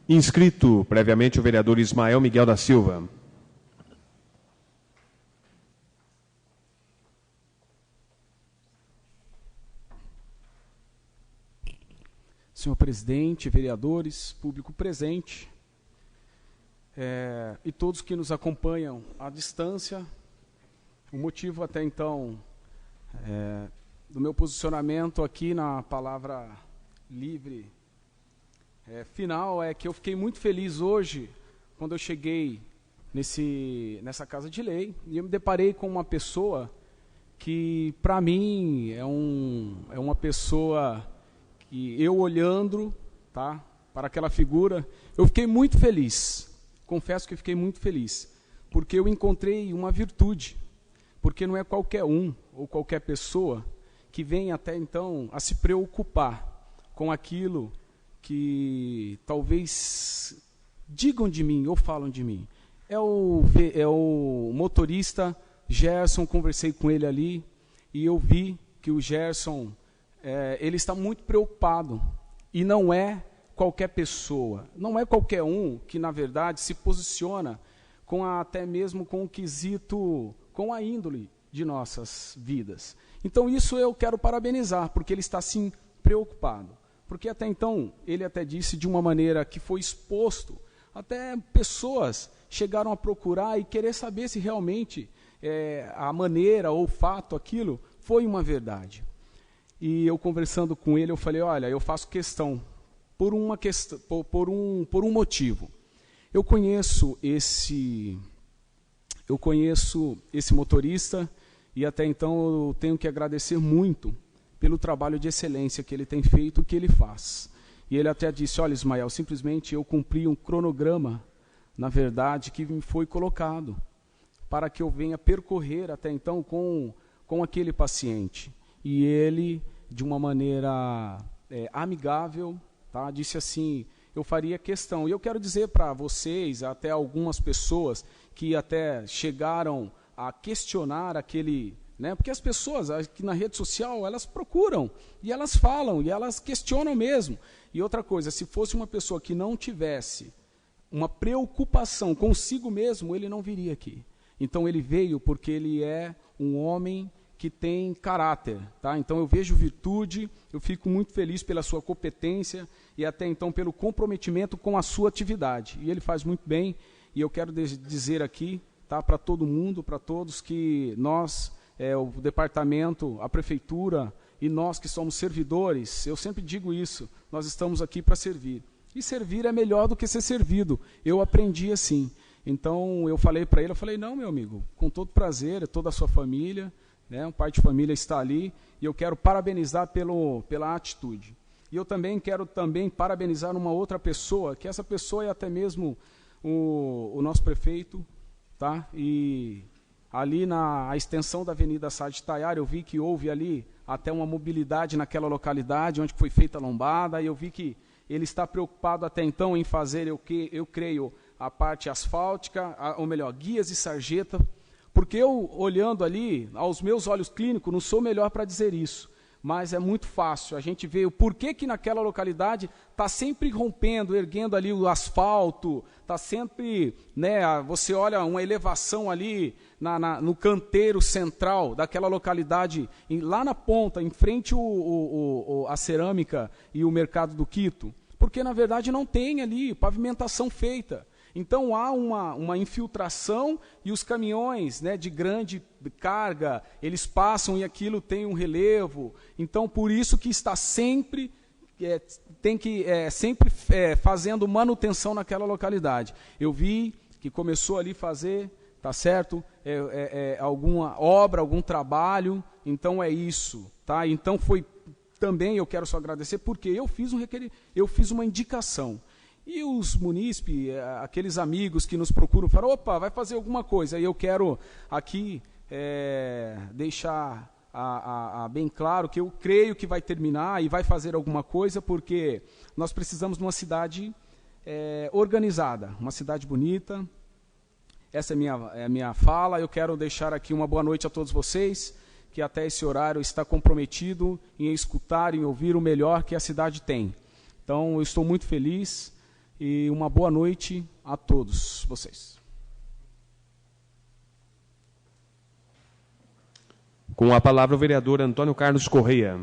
Inscrito previamente o vereador Ismael Miguel da Silva. Senhor presidente, vereadores, público presente, e todos que nos acompanham à distância, o motivo até então do meu posicionamento aqui na palavra livre final é que eu fiquei muito feliz hoje quando eu cheguei nessa casa de lei e eu me deparei com uma pessoa que para mim é uma pessoa que eu olhando, tá, para aquela figura, eu fiquei muito feliz, confesso que fiquei muito feliz, porque eu encontrei uma virtude, porque não é qualquer um ou qualquer pessoa que vem até então a se preocupar com aquilo que talvez digam de mim ou falam de mim. É o motorista Gerson, conversei com ele ali e eu vi que o Gerson, ele está muito preocupado e não é qualquer pessoa, não é qualquer um que na verdade se posiciona até mesmo com o quesito, com a índole de nossas vidas. Então isso eu quero parabenizar, porque ele está sim preocupado. Porque até então, ele até disse de uma maneira que foi exposto, até pessoas chegaram a procurar e querer saber se realmente a maneira ou o fato, aquilo, foi uma verdade. E eu conversando com ele, eu falei, olha, eu faço questão, por um motivo. Eu conheço esse motorista e até então eu tenho que agradecer muito pelo trabalho de excelência que ele tem feito, que ele faz. E ele até disse, olha Ismael, simplesmente eu cumpri um cronograma, na verdade, que me foi colocado, para que eu venha percorrer até então com aquele paciente. E ele, de uma maneira amigável, tá, disse assim, eu faria questão. E eu quero dizer para vocês, até algumas pessoas que até chegaram a questionar aquele... Porque as pessoas aqui na rede social, elas procuram, e elas falam, e elas questionam mesmo. E outra coisa, se fosse uma pessoa que não tivesse uma preocupação consigo mesmo, ele não viria aqui. Então ele veio porque ele é um homem que tem caráter. Tá? Então eu vejo virtude, eu fico muito feliz pela sua competência e até então pelo comprometimento com a sua atividade. E ele faz muito bem, e eu quero dizer aqui, tá, para todo mundo, para todos, que nós... o departamento, a prefeitura e nós que somos servidores, eu sempre digo isso, nós estamos aqui para servir. E servir é melhor do que ser servido. Eu aprendi assim. Então, eu falei para ele, não, meu amigo, com todo prazer, é toda a sua família, né, um pai de família está ali, e eu quero parabenizar pela atitude. E eu também quero parabenizar uma outra pessoa, que essa pessoa é até mesmo o nosso prefeito, tá? E ali na extensão da Avenida Sá de Itaiara, eu vi que houve ali até uma mobilidade naquela localidade, onde foi feita a lombada, e eu vi que ele está preocupado até então em fazer, eu creio, a parte asfáltica, ou melhor, guias e sarjeta, porque eu, olhando ali, aos meus olhos clínicos, não sou melhor para dizer isso, mas é muito fácil a gente ver o porquê que naquela localidade está sempre rompendo, erguendo ali o asfalto, está sempre, né, você olha uma elevação ali no canteiro central daquela localidade, lá na ponta, em frente a cerâmica e o mercado do Quito, porque na verdade não tem ali pavimentação feita. Então há uma infiltração e os caminhões, né, de grande carga, eles passam e aquilo tem um relevo. Então por isso que está sempre, fazendo manutenção naquela localidade. Eu vi que começou ali fazer, tá certo, alguma obra, algum trabalho, então é isso. Tá? Então foi também, eu quero só agradecer, porque eu fiz uma indicação. E os munícipes, aqueles amigos que nos procuram, falam, opa, vai fazer alguma coisa. E eu quero aqui deixar bem claro que eu creio que vai terminar e vai fazer alguma coisa, porque nós precisamos de uma cidade organizada, uma cidade bonita. Essa é a minha fala. Eu quero deixar aqui uma boa noite a todos vocês, que até esse horário está comprometido em escutar, em ouvir o melhor que a cidade tem. Então, eu estou muito feliz. E uma boa noite a todos vocês. Com a palavra o vereador Antônio Carlos Correia.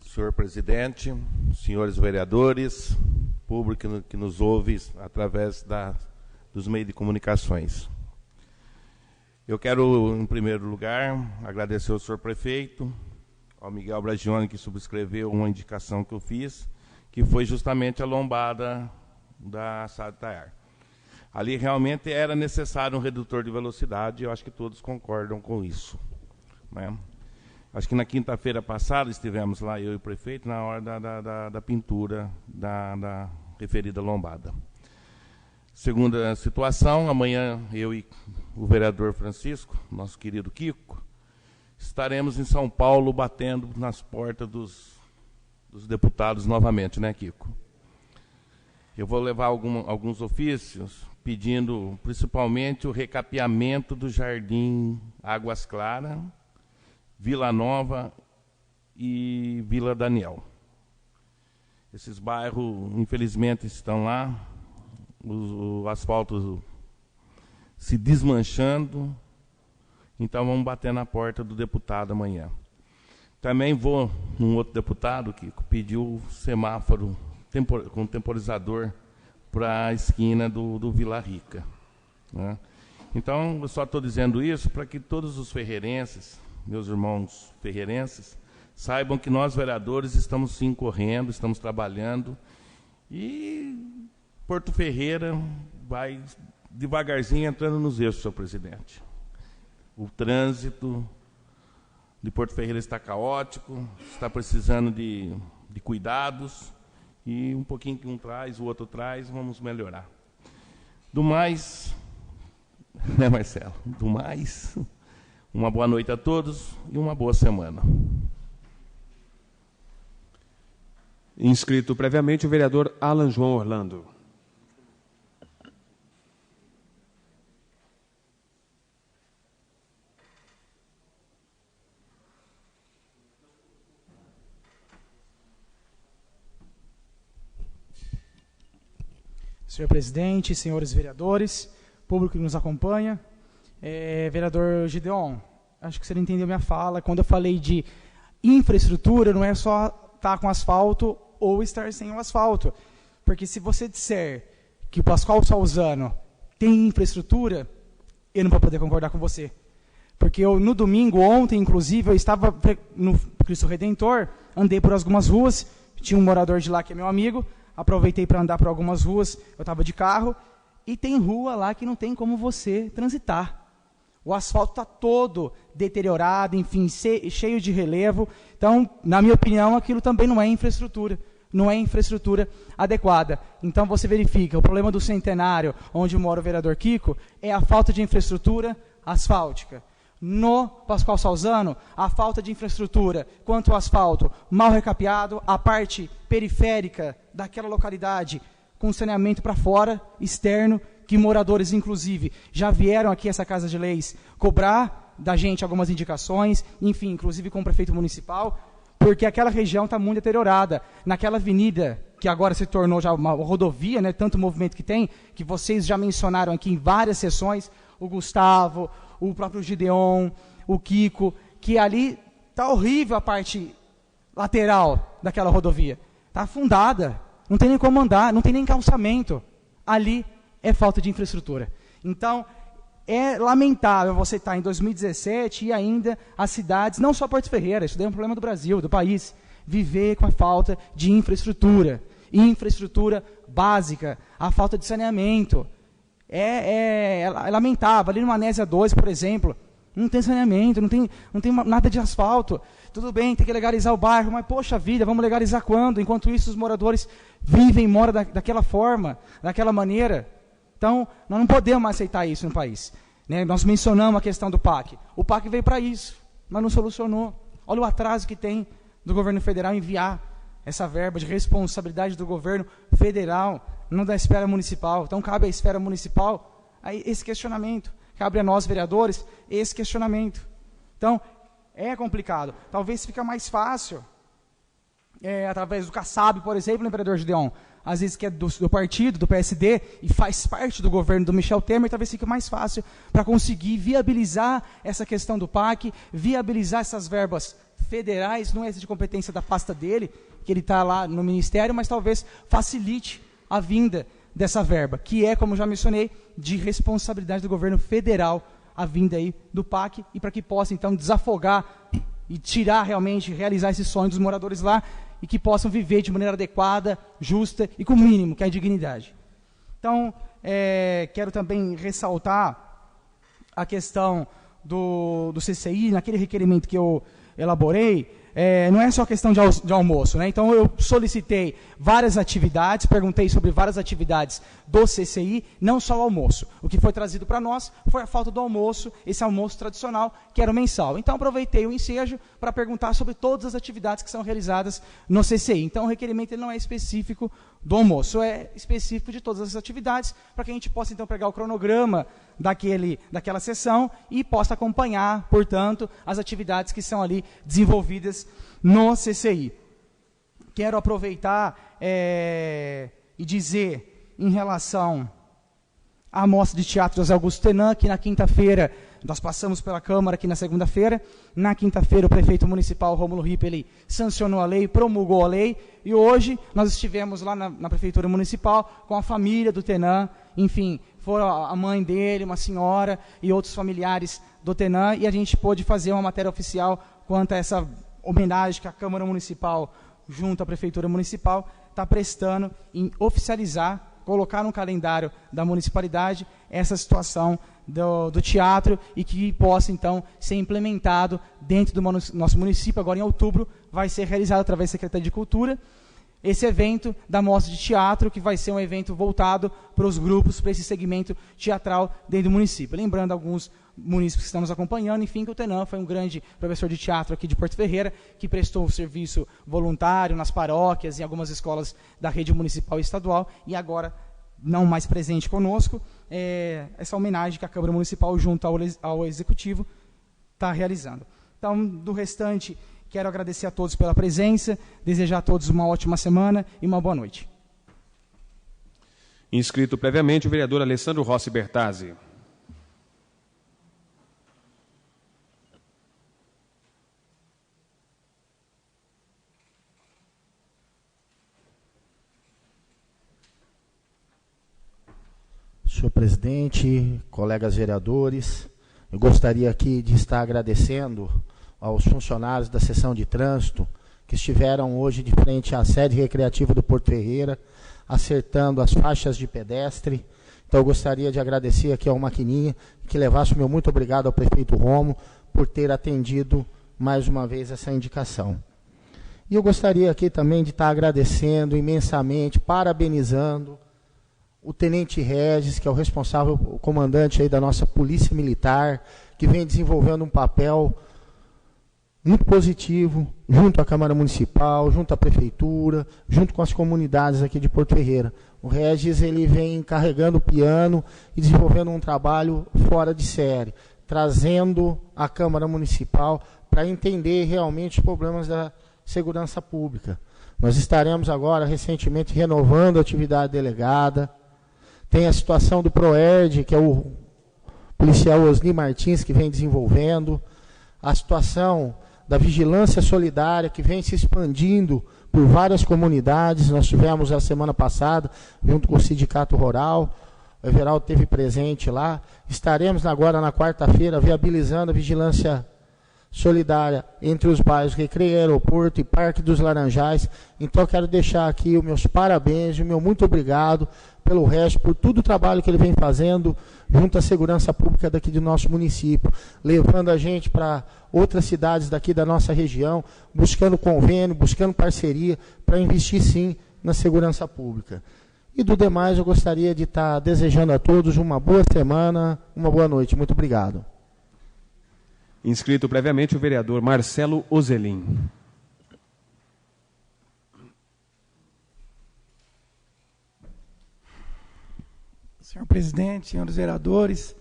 Senhor presidente, senhores vereadores, público que nos ouve através dos meios de comunicações. Eu quero, em primeiro lugar, agradecer ao senhor prefeito, ao Miguel Bragione, que subscreveu uma indicação que eu fiz, que foi justamente a lombada da Sá de Itaiara. Ali realmente era necessário um redutor de velocidade, eu acho que todos concordam com isso, né? Acho que na quinta-feira passada estivemos lá, eu e o prefeito, na hora da pintura da referida lombada. Segunda situação, amanhã eu e o vereador Francisco, nosso querido Kiko, estaremos em São Paulo batendo nas portas dos deputados novamente, né, Kiko? Eu vou levar alguns ofícios pedindo principalmente o recapeamento do Jardim Águas Claras, Vila Nova e Vila Daniel. Esses bairros, infelizmente, estão lá, o asfalto se desmanchando. Então, vamos bater na porta do deputado amanhã. Também vou num outro deputado que pediu semáforo com temporizador para a esquina do Vila Rica, né? Então, eu só estou dizendo isso para que todos os ferreirenses, meus irmãos ferreirenses, saibam que nós, vereadores, estamos sim correndo, estamos trabalhando, e Porto Ferreira vai devagarzinho entrando nos eixos, senhor presidente. O trânsito de Porto Ferreira está caótico, está precisando de cuidados, e um pouquinho que um traz, o outro traz, vamos melhorar. Do mais, né, Marcelo? Do mais, uma boa noite a todos e uma boa semana. Inscrito previamente o vereador Alan João Orlando. Senhor presidente, senhores vereadores, público que nos acompanha, vereador Gideon, acho que você não entendeu minha fala. Quando eu falei de infraestrutura, não é só estar com asfalto ou estar sem o asfalto. Porque se você disser que o Pascoal Salzano tem infraestrutura, eu não vou poder concordar com você. Porque no domingo, ontem, inclusive, eu estava no Cristo Redentor, andei por algumas ruas, tinha um morador de lá que é meu amigo, aproveitei para andar por algumas ruas, eu estava de carro, e tem rua lá que não tem como você transitar. O asfalto está todo deteriorado, enfim, cheio de relevo. Então, na minha opinião, aquilo também não é infraestrutura. Não é infraestrutura adequada. Então, você verifica, o problema do Centenário, onde mora o vereador Kiko, é a falta de infraestrutura asfáltica. No Pascoal Salzano, a falta de infraestrutura quanto ao asfalto mal recapeado, a parte periférica daquela localidade com saneamento para fora, externo, que moradores, inclusive, já vieram aqui a essa Casa de Leis cobrar da gente algumas indicações, enfim, inclusive com o prefeito municipal, porque aquela região está muito deteriorada. Naquela avenida, que agora se tornou já uma rodovia, né, tanto movimento que tem, que vocês já mencionaram aqui em várias sessões, o Gustavo, o próprio Gideon, o Kiko, que ali está horrível a parte lateral daquela rodovia. Está afundada, não tem nem como andar, não tem nem calçamento. Ali é falta de infraestrutura. Então, é lamentável você estar em 2017 e ainda as cidades, não só Porto Ferreira, isso daí é um problema do Brasil, do país, viver com a falta de infraestrutura básica, a falta de saneamento. É lamentável. Ali no Anésia 2, por exemplo, não tem saneamento, não tem nada de asfalto. Tudo bem, tem que legalizar o bairro, mas poxa vida, vamos legalizar quando? Enquanto isso, os moradores vivem e moram daquela forma, daquela maneira. Então, nós não podemos mais aceitar isso no país. Né? Nós mencionamos a questão do PAC. O PAC veio para isso, mas não solucionou. Olha o atraso que tem do governo federal enviar essa verba de responsabilidade do governo federal, não da esfera municipal. Então, cabe à esfera municipal esse questionamento. Cabe a nós, vereadores, esse questionamento. Então, é complicado. Talvez fica mais fácil, através do Kassab, por exemplo, né, vereador Gideon? Às vezes que é do partido, do PSD, e faz parte do governo do Michel Temer, talvez fique mais fácil para conseguir viabilizar essa questão do PAC, viabilizar essas verbas federais, não é essa de competência da pasta dele, que ele está lá no Ministério, mas talvez facilite a vinda dessa verba, que é, como já mencionei, de responsabilidade do governo federal, a vinda aí do PAC, e para que possa, então, desafogar e tirar realmente, realizar esse sonho dos moradores lá, e que possam viver de maneira adequada, justa e com o mínimo, que é a dignidade. Então, quero também ressaltar a questão do CCI, naquele requerimento que eu elaborei, não é só questão de almoço, né? Então, eu solicitei várias atividades, perguntei sobre várias atividades do CCI, não só o almoço. O que foi trazido para nós foi a falta do almoço, esse almoço tradicional, que era o mensal. Então, aproveitei o ensejo para perguntar sobre todas as atividades que são realizadas no CCI. Então, o requerimento ele não é específico do almoço, é específico de todas as atividades, para que a gente possa, então, pegar o cronograma daquela sessão e possa acompanhar, portanto, as atividades que são ali desenvolvidas no CCI. Quero aproveitar e dizer, em relação à Mostra de Teatro José Augusto Tenan, que na quinta-feira, nós passamos pela Câmara aqui na segunda-feira, na quinta-feira o prefeito municipal, Rômulo Ripa, ele sancionou a lei, promulgou a lei, e hoje nós estivemos lá na Prefeitura Municipal com a família do Tenan, enfim, foram a mãe dele, uma senhora e outros familiares do Tenan, e a gente pôde fazer uma matéria oficial quanto a essa homenagem que a Câmara Municipal, junto à Prefeitura Municipal, está prestando em oficializar, colocar no calendário da municipalidade essa situação do teatro e que possa, então, ser implementado dentro do nosso município. Agora, em outubro, vai ser realizado através da Secretaria de Cultura esse evento da Mostra de Teatro, que vai ser um evento voltado para os grupos, para esse segmento teatral dentro do município. Lembrando alguns munícipes que estão nos acompanhando, enfim, que o Tenan foi um grande professor de teatro aqui de Porto Ferreira, que prestou um serviço voluntário nas paróquias e algumas escolas da rede municipal e estadual, e agora, não mais presente conosco, essa homenagem que a Câmara Municipal, junto ao Executivo, está realizando. Então, do restante, quero agradecer a todos pela presença, desejar a todos uma ótima semana e uma boa noite. Inscrito previamente o vereador Alessandro Rossi Bertazzi. Senhor presidente, colegas vereadores, eu gostaria aqui de estar agradecendo aos funcionários da seção de trânsito que estiveram hoje de frente à sede recreativa do Porto Ferreira, acertando as faixas de pedestre. Então eu gostaria de agradecer aqui ao Maquininha, que levasse o meu muito obrigado ao prefeito Romo por ter atendido mais uma vez essa indicação. E eu gostaria aqui também de estar agradecendo imensamente, parabenizando o Tenente Regis, que é o responsável, o comandante aí da nossa Polícia Militar, que vem desenvolvendo um papel muito positivo, junto à Câmara Municipal, junto à Prefeitura, junto com as comunidades aqui de Porto Ferreira. O Regis, ele vem carregando o piano e desenvolvendo um trabalho fora de série, trazendo a Câmara Municipal para entender realmente os problemas da segurança pública. Nós estaremos agora, recentemente, renovando a atividade delegada. Tem a situação do PROERD, que é o policial Osni Martins, que vem desenvolvendo. A situação da vigilância solidária, que vem se expandindo por várias comunidades. Nós tivemos a semana passada, junto com o Sindicato Rural, o Everaldo esteve presente lá. Estaremos agora na quarta-feira viabilizando a vigilância solidária entre os bairros Recreio, Aeroporto e Parque dos Laranjais. Então eu quero deixar aqui os meus parabéns e o meu muito obrigado pelo resto, por todo o trabalho que ele vem fazendo junto à segurança pública daqui do nosso município, levando a gente para outras cidades daqui da nossa região, buscando convênio, buscando parceria para investir sim na segurança pública. E do demais eu gostaria de estar desejando a todos uma boa semana, uma boa noite. Muito obrigado. Inscrito previamente o vereador Marcelo Ozelin. Senhor presidente, senhores vereadores,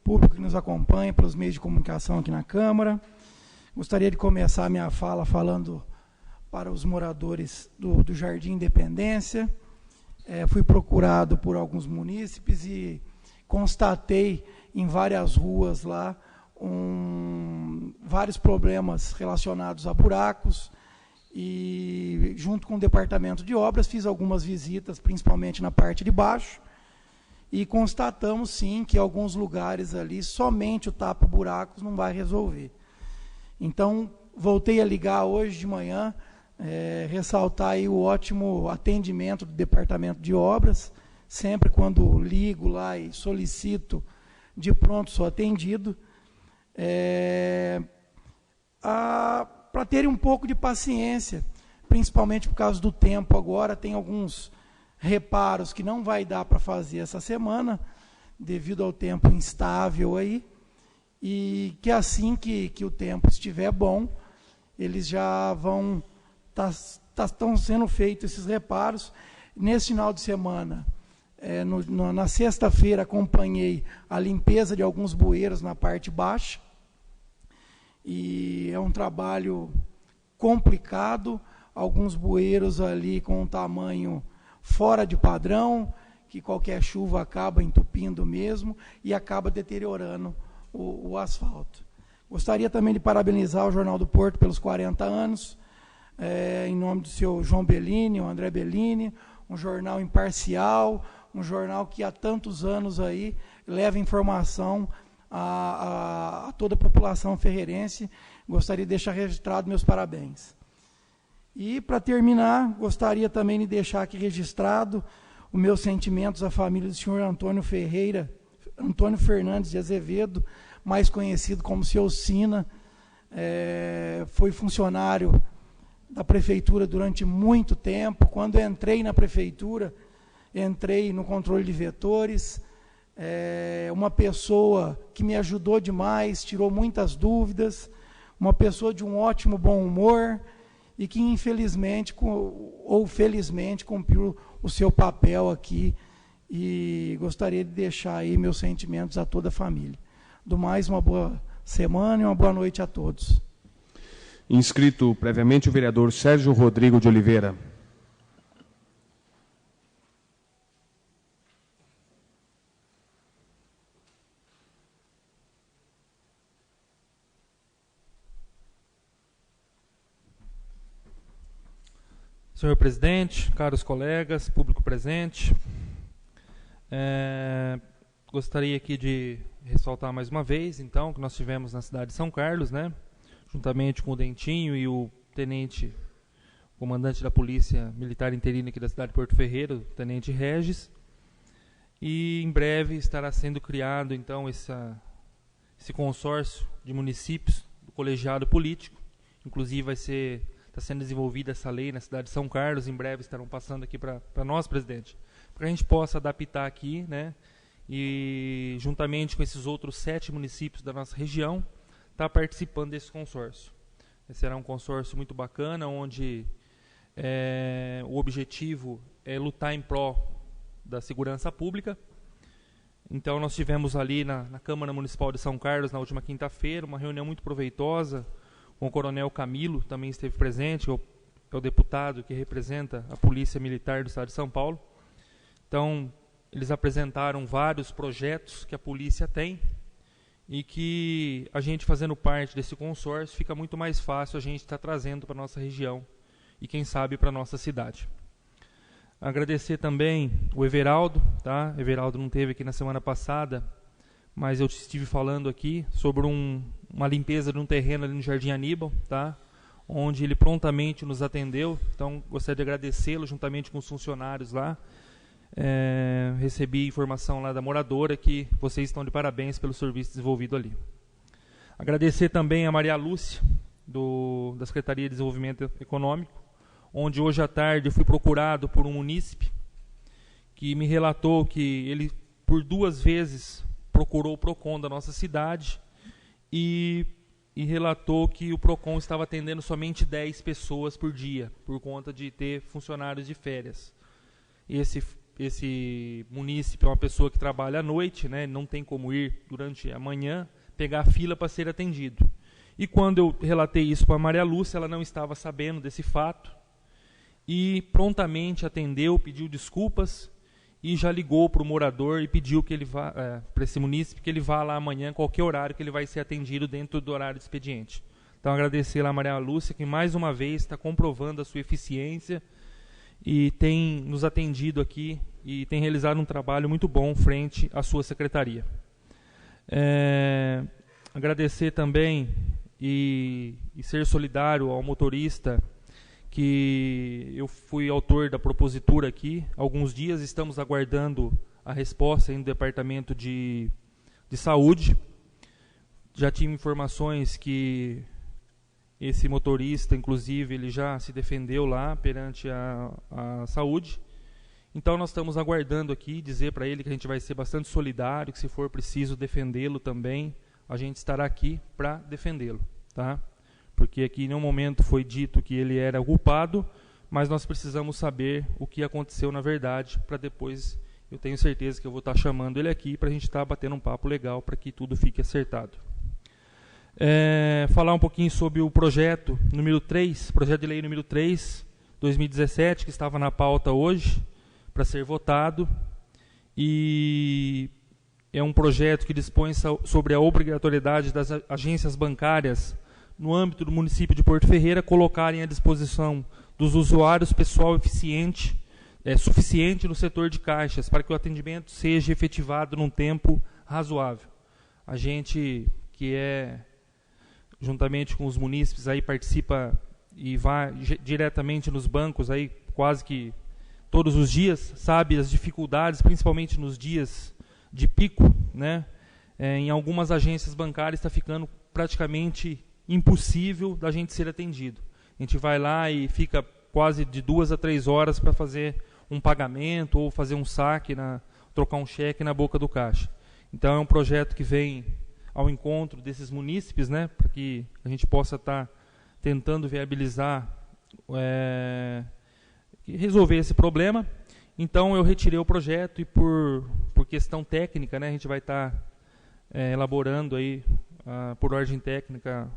público que nos acompanha pelos meios de comunicação aqui na Câmara, gostaria de começar a minha fala falando para os moradores do Jardim Independência. Fui procurado por alguns munícipes e constatei em várias ruas lá vários problemas relacionados a buracos, e junto com o departamento de obras fiz algumas visitas, principalmente na parte de baixo, e constatamos sim que em alguns lugares ali somente o tapa-buracos não vai resolver. Então voltei a ligar hoje de manhã, ressaltar aí o ótimo atendimento do departamento de obras. Sempre quando ligo lá e solicito, de pronto sou atendido. Para terem um pouco de paciência, principalmente por causa do tempo agora, tem alguns reparos que não vai dar para fazer essa semana, devido ao tempo instável aí, e que assim que o tempo estiver bom, eles já vão estão sendo feitos esses reparos. Nesse final de semana, na sexta-feira, acompanhei a limpeza de alguns bueiros na parte baixa, e é um trabalho complicado, alguns bueiros ali com um tamanho fora de padrão, que qualquer chuva acaba entupindo mesmo e acaba deteriorando o asfalto. Gostaria também de parabenizar o Jornal do Porto pelos 40 anos, em nome do seu João Bellini, o André Bellini, um jornal imparcial, um jornal que há tantos anos aí leva informação a toda a população ferreirense. Gostaria de deixar registrado meus parabéns. E, para terminar, gostaria também de deixar aqui registrado os meus sentimentos à família do senhor Antônio Fernandes de Azevedo, mais conhecido como seu Sina. Foi funcionário da prefeitura durante muito tempo. Quando eu entrei na prefeitura, entrei no controle de vetores. Uma pessoa que me ajudou demais, tirou muitas dúvidas, uma pessoa de um ótimo bom humor, e que infelizmente ou felizmente cumpriu o seu papel aqui, e gostaria de deixar aí meus sentimentos a toda a família. Do mais, uma boa semana e uma boa noite a todos. Inscrito previamente o vereador Sérgio Rodrigo de Oliveira. Senhor presidente, caros colegas, público presente, gostaria aqui de ressaltar mais uma vez, então, que nós tivemos na cidade de São Carlos, né, juntamente com o Dentinho e o tenente, comandante da Polícia Militar Interina aqui da cidade de Porto Ferreira, o tenente Regis, e em breve estará sendo criado, então, esse consórcio de municípios do colegiado político. Inclusive está sendo desenvolvida essa lei na cidade de São Carlos, em breve estarão passando aqui para nós, presidente, para a gente possa adaptar aqui, né, e juntamente com esses outros 7 municípios da nossa região, está participando desse consórcio. Esse será um consórcio muito bacana, onde o objetivo é lutar em prol da segurança pública. Então nós tivemos ali na Câmara Municipal de São Carlos, na última quinta-feira, uma reunião muito proveitosa, com o Coronel Camilo, também esteve presente, é o deputado que representa a Polícia Militar do Estado de São Paulo. Então, eles apresentaram vários projetos que a polícia tem e que a gente, fazendo parte desse consórcio, fica muito mais fácil a gente estar trazendo para a nossa região e, quem sabe, para a nossa cidade. Agradecer também o Everaldo, tá? Everaldo não esteve aqui na semana passada, mas eu estive falando aqui sobre uma limpeza de um terreno ali no Jardim Aníbal, tá? Onde ele prontamente nos atendeu. Então, gostaria de agradecê-lo juntamente com os funcionários lá. Recebi informação lá da moradora que vocês estão de parabéns pelo serviço desenvolvido ali. Agradecer também a Maria Lúcia, da Secretaria de Desenvolvimento Econômico, onde hoje à tarde eu fui procurado por um munícipe que me relatou que ele, por 2 vezes, procurou o PROCON da nossa cidade e relatou que o PROCON estava atendendo somente 10 pessoas por dia, por conta de ter funcionários de férias. Esse munícipe é uma pessoa que trabalha à noite, né, não tem como ir durante a manhã, pegar a fila para ser atendido. E quando eu relatei isso para a Maria Lúcia, ela não estava sabendo desse fato e prontamente atendeu, pediu desculpas e já ligou para o morador e pediu que ele vá, para esse munícipe, que ele vá lá amanhã, qualquer horário, que ele vai ser atendido dentro do horário de expediente. Então, agradecer lá a Maria Lúcia, que mais uma vez está comprovando a sua eficiência e tem nos atendido aqui e tem realizado um trabalho muito bom frente à sua secretaria. Agradecer também e ser solidário ao motorista, que eu fui autor da propositura aqui. Há alguns dias estamos aguardando a resposta do Departamento de Saúde. Já tive informações que esse motorista, inclusive, ele já se defendeu lá perante a saúde. Então nós estamos aguardando aqui, dizer para ele que a gente vai ser bastante solidário, que se for preciso defendê-lo também, a gente estará aqui para defendê-lo, tá? Porque aqui em nenhum momento foi dito que ele era o culpado, mas nós precisamos saber o que aconteceu na verdade, para depois, eu tenho certeza que eu vou estar chamando ele aqui para a gente estar batendo um papo legal para que tudo fique acertado. Falar um pouquinho sobre o projeto número 3, projeto de lei número 3, 2017, que estava na pauta hoje, para ser votado, e é um projeto que dispõe sobre a obrigatoriedade das agências bancárias no âmbito do município de Porto Ferreira colocarem à disposição dos usuários pessoal suficiente no setor de caixas para que o atendimento seja efetivado num tempo razoável. A gente que juntamente com os munícipes, aí participa e vai diretamente nos bancos aí quase que todos os dias, sabe as dificuldades, principalmente nos dias de pico, né? Em algumas agências bancárias está ficando praticamente impossível da gente ser atendido. A gente vai lá e fica quase de 2 a 3 horas para fazer um pagamento ou fazer um saque, trocar um cheque na boca do caixa. Então é um projeto que vem ao encontro desses munícipes, né, para que a gente possa estar tentando viabilizar, resolver esse problema. Então eu retirei o projeto e por questão técnica, né, a gente vai estar elaborando aí por ordem técnica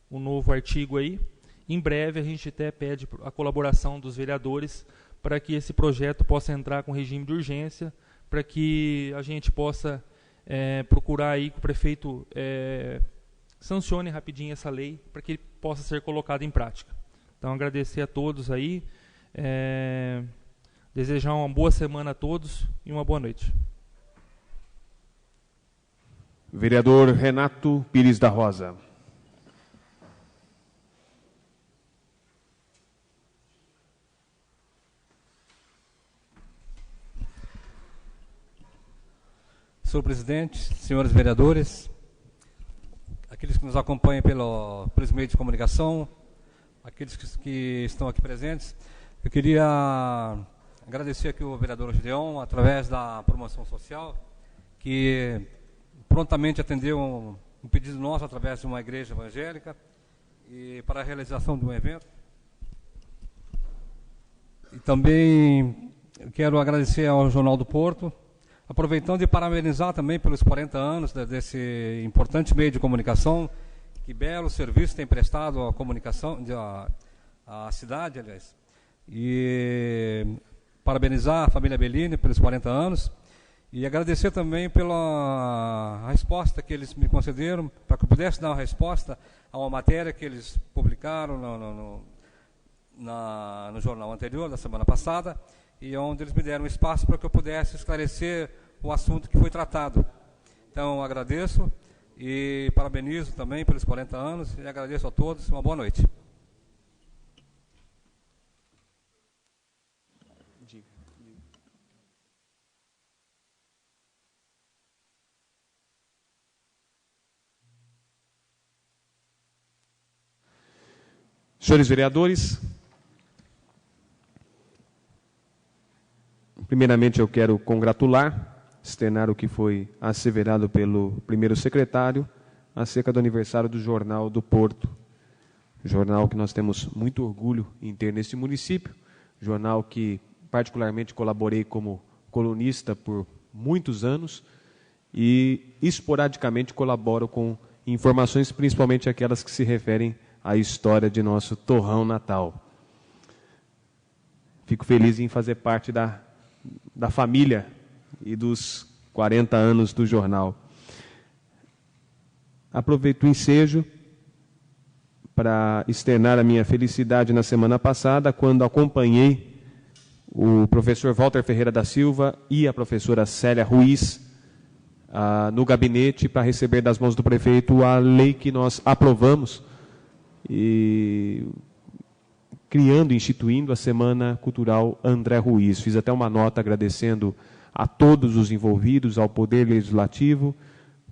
um novo artigo aí. Em breve a gente até pede a colaboração dos vereadores para que esse projeto possa entrar com regime de urgência, para que a gente possa procurar aí que o prefeito sancione rapidinho essa lei, para que ele possa ser colocado em prática. Então agradecer a todos aí, desejar uma boa semana a todos e uma boa noite. Vereador Renato Pires da Rosa. Senhor presidente, senhores vereadores, aqueles que nos acompanham pelos meios de comunicação, aqueles que estão aqui presentes, eu queria agradecer aqui o vereador Gideon, através da promoção social, que prontamente atendeu um pedido nosso através de uma igreja evangélica e para a realização de um evento. E também quero agradecer ao Jornal do Porto, aproveitando e parabenizar também pelos 40 anos desse importante meio de comunicação, que belo serviço tem prestado à comunicação, à cidade, aliás. E parabenizar a família Bellini pelos 40 anos e agradecer também pela resposta que eles me concederam, para que eu pudesse dar uma resposta a uma matéria que eles publicaram no jornal anterior, da semana passada, e onde eles me deram espaço para que eu pudesse esclarecer o assunto que foi tratado. Então, agradeço e parabenizo também pelos 40 anos e agradeço a todos. Uma boa noite. Senhores vereadores, primeiramente eu quero congratular, externar o que foi asseverado pelo primeiro secretário acerca do aniversário do Jornal do Porto. Jornal que nós temos muito orgulho em ter neste município, jornal que particularmente colaborei como colunista por muitos anos e esporadicamente colaboro com informações, principalmente aquelas que se referem à história de nosso torrão natal. Fico feliz em fazer parte da família e dos 40 anos do jornal. Aproveito o ensejo para externar a minha felicidade na semana passada, quando acompanhei o professor Walter Ferreira da Silva e a professora Célia Ruiz no gabinete para receber das mãos do prefeito a lei que nós aprovamos, e instituindo a Semana Cultural André Ruiz. Fiz até uma nota agradecendo a todos os envolvidos, ao Poder Legislativo,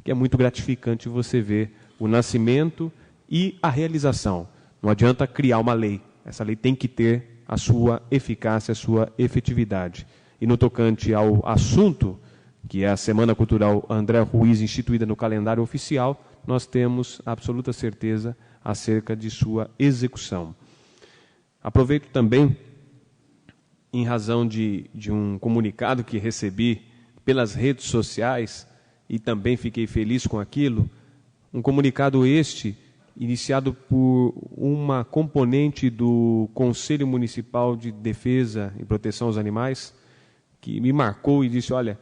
que é muito gratificante você ver o nascimento e a realização. Não adianta criar uma lei, essa lei tem que ter a sua eficácia, a sua efetividade. E no tocante ao assunto, que é a Semana Cultural André Ruiz, instituída no calendário oficial, nós temos absoluta certeza acerca de sua execução. Aproveito também, em razão de um comunicado que recebi pelas redes sociais, e também fiquei feliz com aquilo, um comunicado este, iniciado por uma componente do Conselho Municipal de Defesa e Proteção aos Animais, que me marcou e disse, olha,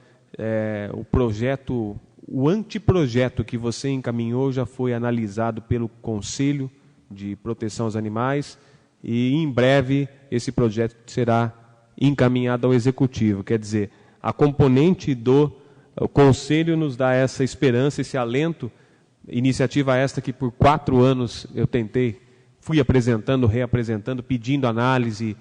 o anteprojeto que você encaminhou já foi analisado pelo Conselho de Proteção aos Animais e, em breve, esse projeto será encaminhado ao Executivo. Quer dizer, a componente do Conselho nos dá essa esperança, esse alento, iniciativa esta que por 4 anos eu fui apresentando, reapresentando, pedindo análise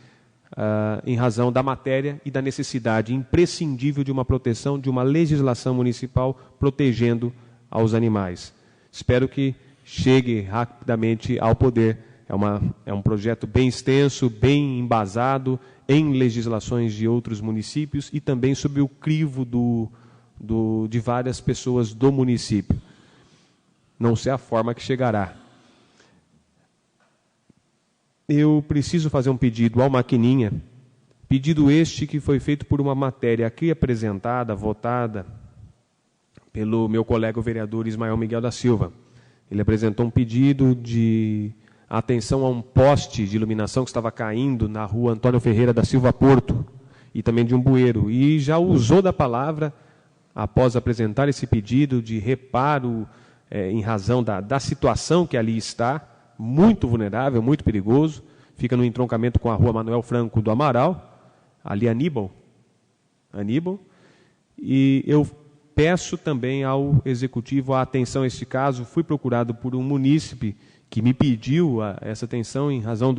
em razão da matéria e da necessidade imprescindível de uma proteção, de uma legislação municipal protegendo aos animais. Espero que chegue rapidamente ao Poder. É um projeto bem extenso, bem embasado em legislações de outros municípios e também sob o crivo de várias pessoas do município. Não sei a forma que chegará. Eu preciso fazer um pedido ao Maquininha, pedido este que foi feito por uma matéria aqui apresentada, votada, pelo meu colega o vereador Ismael Miguel da Silva. Ele apresentou um pedido de atenção a um poste de iluminação que estava caindo na rua Antônio Ferreira da Silva Porto, e também de um bueiro, e já usou da palavra, após apresentar esse pedido de reparo, em razão da situação que ali está, muito vulnerável, muito perigoso, fica no entroncamento com a rua Manuel Franco do Amaral, ali Aníbal, e eu peço também ao Executivo a atenção a este caso. Fui procurado por um munícipe que me pediu essa atenção em razão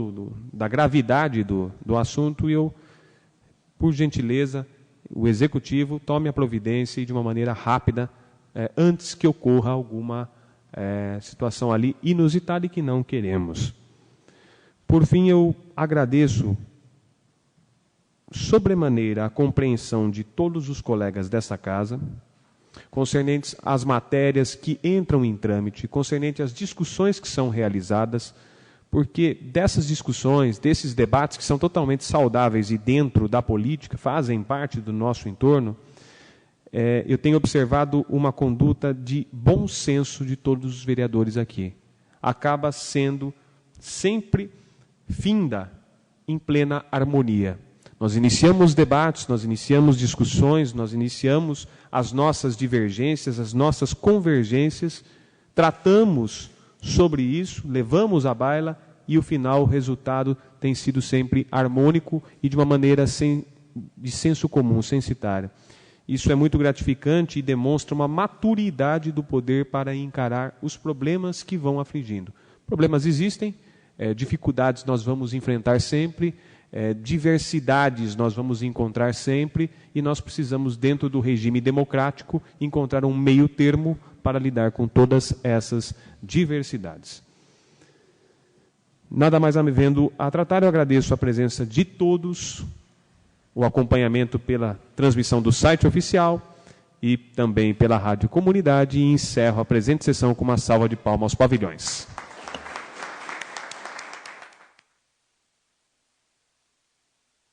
da gravidade do assunto, e eu, por gentileza, o Executivo tome a providência e de uma maneira rápida, antes que ocorra alguma situação ali inusitada e que não queremos. Por fim, eu agradeço sobremaneira a compreensão de todos os colegas dessa casa, concernentes às matérias que entram em trâmite, concernente às discussões que são realizadas, porque dessas discussões, desses debates que são totalmente saudáveis e dentro da política, fazem parte do nosso entorno, eu tenho observado uma conduta de bom senso de todos os vereadores aqui. Acaba sendo sempre finda em plena harmonia. Nós iniciamos debates, nós iniciamos discussões, nós iniciamos as nossas divergências, as nossas convergências, tratamos sobre isso, levamos à baila e o final, o resultado tem sido sempre harmônico e de uma maneira de senso comum, censitária. Isso é muito gratificante e demonstra uma maturidade do poder para encarar os problemas que vão afligindo. Problemas existem, dificuldades nós vamos enfrentar sempre, diversidades nós vamos encontrar sempre, e nós precisamos, dentro do regime democrático, encontrar um meio termo para lidar com todas essas diversidades. Nada mais havendo a tratar, eu agradeço a presença de todos, o acompanhamento pela transmissão do site oficial e também pela Rádio Comunidade, e encerro a presente sessão com uma salva de palmas aos pavilhões.